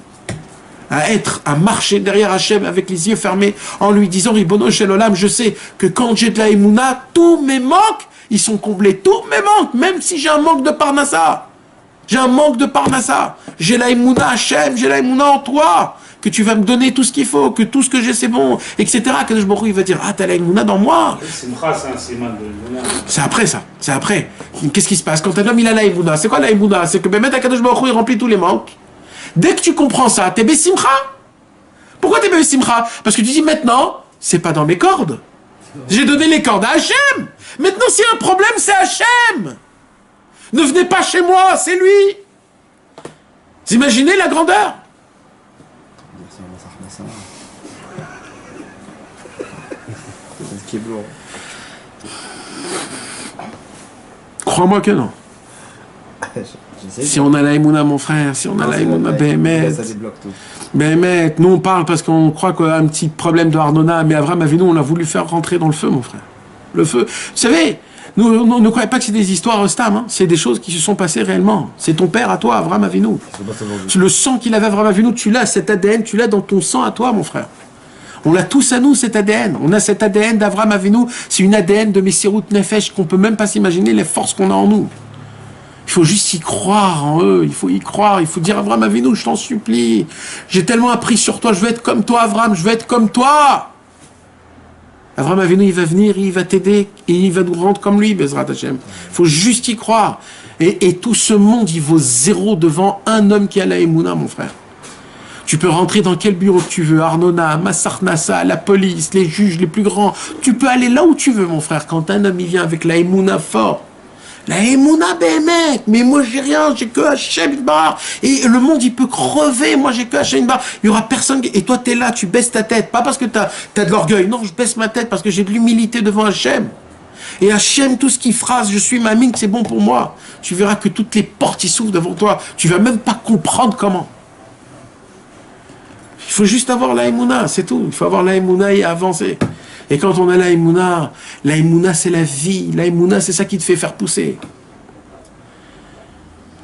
À marcher derrière Hachem avec les yeux fermés en lui disant Ribono Shel Olam, je sais que quand j'ai de la Emouna, tous mes manques, ils sont comblés. Tous mes manques, même si j'ai un manque de Parnassa. J'ai un manque de parnassa. J'ai la émouna Hachem, j'ai la émouna en toi. Que tu vas me donner tout ce qu'il faut, que tout ce que j'ai c'est bon, etc. Kadosh Baruch Hu, il va dire, ah, t'as la émouna dans moi. Simcha, c'est un siman de l'émouna. C'est après ça, c'est après. Qu'est-ce qui se passe quand un homme il a la émouna? C'est quoi la émouna? C'est que Bémet Kadosh Baruch Hu, il remplit tous les manques. Dès que tu comprends ça, t'es Bessimcha. Pourquoi t'es Bessimcha? Parce que tu dis maintenant, c'est pas dans mes cordes. J'ai donné les cordes à Hachem. Maintenant, s'il y a un problème, c'est Hachem. Ne venez pas chez moi, c'est lui. Vous imaginez la grandeur? Crois-moi que non. Si on a la Emouna, mon frère, si on a la Emouna, Béhémet. Béhémet, nous on parle parce qu'on croit qu'il y a un petit problème de Arnona, mais Avraham Avinu, on l'a voulu faire rentrer dans le feu, mon frère. Le feu. Vous savez, nous ne croyez pas que c'est des histoires stam, hein. C'est des choses qui se sont passées réellement. C'est ton père à toi, Avraham Avinu. Le sang qu'il avait, Avraham Avinu, tu l'as, cet ADN, tu l'as dans ton sang à toi, mon frère. On l'a tous à nous, cet ADN. On a cet ADN d'Avraham Avinu. C'est une ADN de Messirut Nefesh qu'on peut même pas s'imaginer les forces qu'on a en nous. Il faut juste y croire en eux. Il faut y croire. Il faut dire, Avraham Avinu, je t'en supplie. J'ai tellement appris sur toi. Je veux être comme toi, Avraham. Je veux être comme toi. Avraham Avinu, il va venir, il va t'aider et il va nous rendre comme lui, Bezrat Hashem. Il faut juste y croire. Et tout ce monde, il vaut zéro devant un homme qui a la Emouna, mon frère. Tu peux rentrer dans quel bureau que tu veux, Arnona, Massarnassa, la police, les juges les plus grands. Tu peux aller là où tu veux, mon frère. Quand un homme il vient avec la Emouna fort, la Emouna Béhémet, mais moi j'ai rien, j'ai que Hachem Bar. Et le monde il peut crever, moi j'ai que Hachem Bar. Il y aura personne. Et toi t'es là, tu baisses ta tête. Pas parce que t'as de l'orgueil. Non, je baisse ma tête parce que j'ai de l'humilité devant Hachem. Et Hachem, tout ce qu'il phrase, je suis ma mine, c'est bon pour moi. Tu verras que toutes les portes y s'ouvrent devant toi. Tu vas même pas comprendre comment. Il faut juste avoir la Emouna, c'est tout. Il faut avoir la Emouna et avancer. Et quand on a la Emouna c'est la vie. La Emouna, c'est ça qui te fait faire pousser.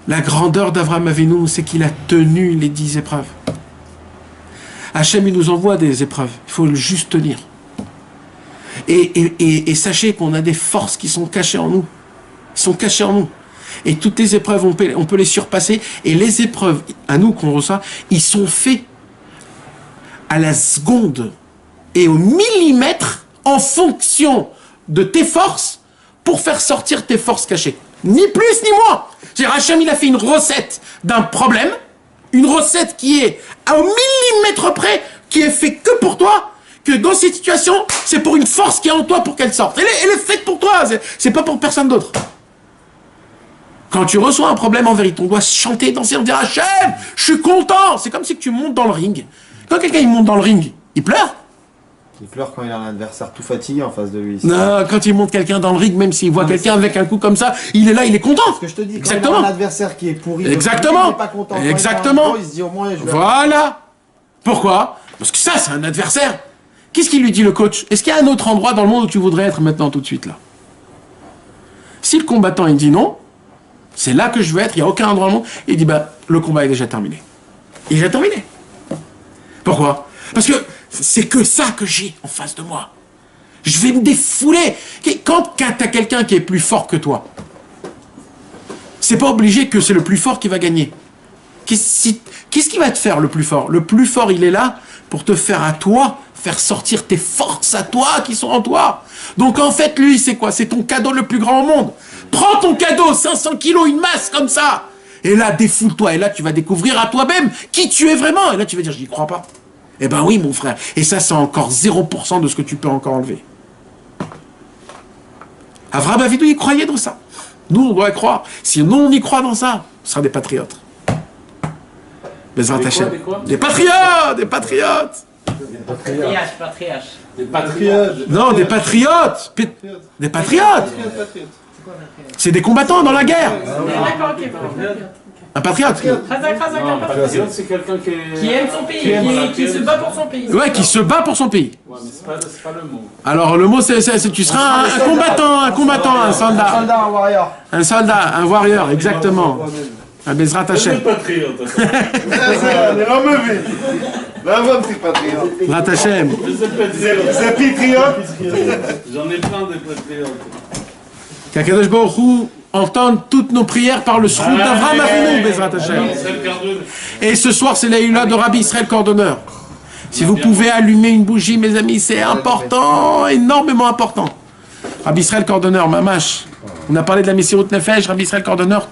La grandeur d'Avraham Avinu, c'est qu'il a tenu les 10 épreuves. Hachem, il nous envoie des épreuves. Il faut juste tenir. Et sachez qu'on a des forces qui sont cachées en nous. Ils sont cachées en nous. Et toutes les épreuves, on peut les surpasser. Et les épreuves, à nous qu'on reçoit, ils sont faits à la seconde et au millimètre en fonction de tes forces pour faire sortir tes forces cachées. Ni plus ni moins. C'est-à-dire, Hachem, il a fait une recette d'un problème, une recette qui est au millimètre près, qui est faite que pour toi, que dans cette situation, c'est pour une force qui est en toi pour qu'elle sorte. Elle est faite pour toi, c'est pas pour personne d'autre. Quand tu reçois un problème en vérité, on doit chanter, danser, on dit Hachem, je suis content. C'est comme si tu montes dans le ring. Quand quelqu'un il monte dans le ring, il pleure. Il pleure quand il a un adversaire tout fatigué en face de lui. Non, quand il monte quelqu'un dans le ring, même s'il voit quelqu'un avec un coup comme ça, il est là, il est content. Ce que je te dis, quand exactement. il a un adversaire qui est pourri, exactement. il n'est pas content. Exactement. Il se dit au moins, voilà. Pourquoi? Parce que ça, c'est un adversaire. Qu'est-ce qu'il lui dit le coach? Est-ce qu'il y a un autre endroit dans le monde où tu voudrais être maintenant tout de suite là? Si le combattant il dit non, c'est là que je veux être, il n'y a aucun endroit dans le monde, il dit bah le combat est déjà terminé. Il est déjà terminé. Pourquoi? Parce que c'est que ça que j'ai en face de moi. Je vais me défouler. Quand tu as quelqu'un qui est plus fort que toi, c'est pas obligé que c'est le plus fort qui va gagner. Qu'est-ce qui va te faire le plus fort? Le plus fort, il est là pour te faire à toi, faire sortir tes forces à toi qui sont en toi. Donc en fait, lui, c'est quoi? C'est ton cadeau le plus grand au monde. Prends ton cadeau, 500 kilos, une masse comme ça. Et là, défoule-toi. Et là, tu vas découvrir à toi-même qui tu es vraiment. Et là, tu vas dire, je n'y crois pas. Eh ben oui, mon frère. Et ça, c'est encore 0% de ce que tu peux encore enlever. Avraham Avinu, il croyait dans ça. Nous, on doit y croire. Si nous, on y croit dans ça, on sera des patriotes. Bezrat Hashem. Des patriotes! Des patriotes! Patriarche. Des patriotes. Non, des patriotes! Des patriotes! C'est des combattants dans la guerre. D'accord, ok. Un patriote. Un patriote, c'est quelqu'un qui aime son pays, qui se bat pour son pays. Ouais, qui se bat pour son pays. Ouais, mais c'est pas le mot. Alors le mot, c'est tu seras un combattant, un soldat. Un soldat, un warrior. Un soldat, un warrior, exactement. Un Bezrat Hashem. Des patriotes. Bezrat Hashem. C'est patriote. J'en ai plein des patriotes. Qu'Akadosh Baruch Hu entendre toutes nos prières par le srout d'Avraham Avinu, Bezrat Hashem. Et ce soir, c'est la Hula de Rabbi Israël Cordonneur. Si vous pouvez allumer une bougie, mes amis, c'est important, énormément important. Rabbi Israël Cordonneur, Mamash. On a parlé de la Messirut Nefesh, Rabbi Israël Cordonneur.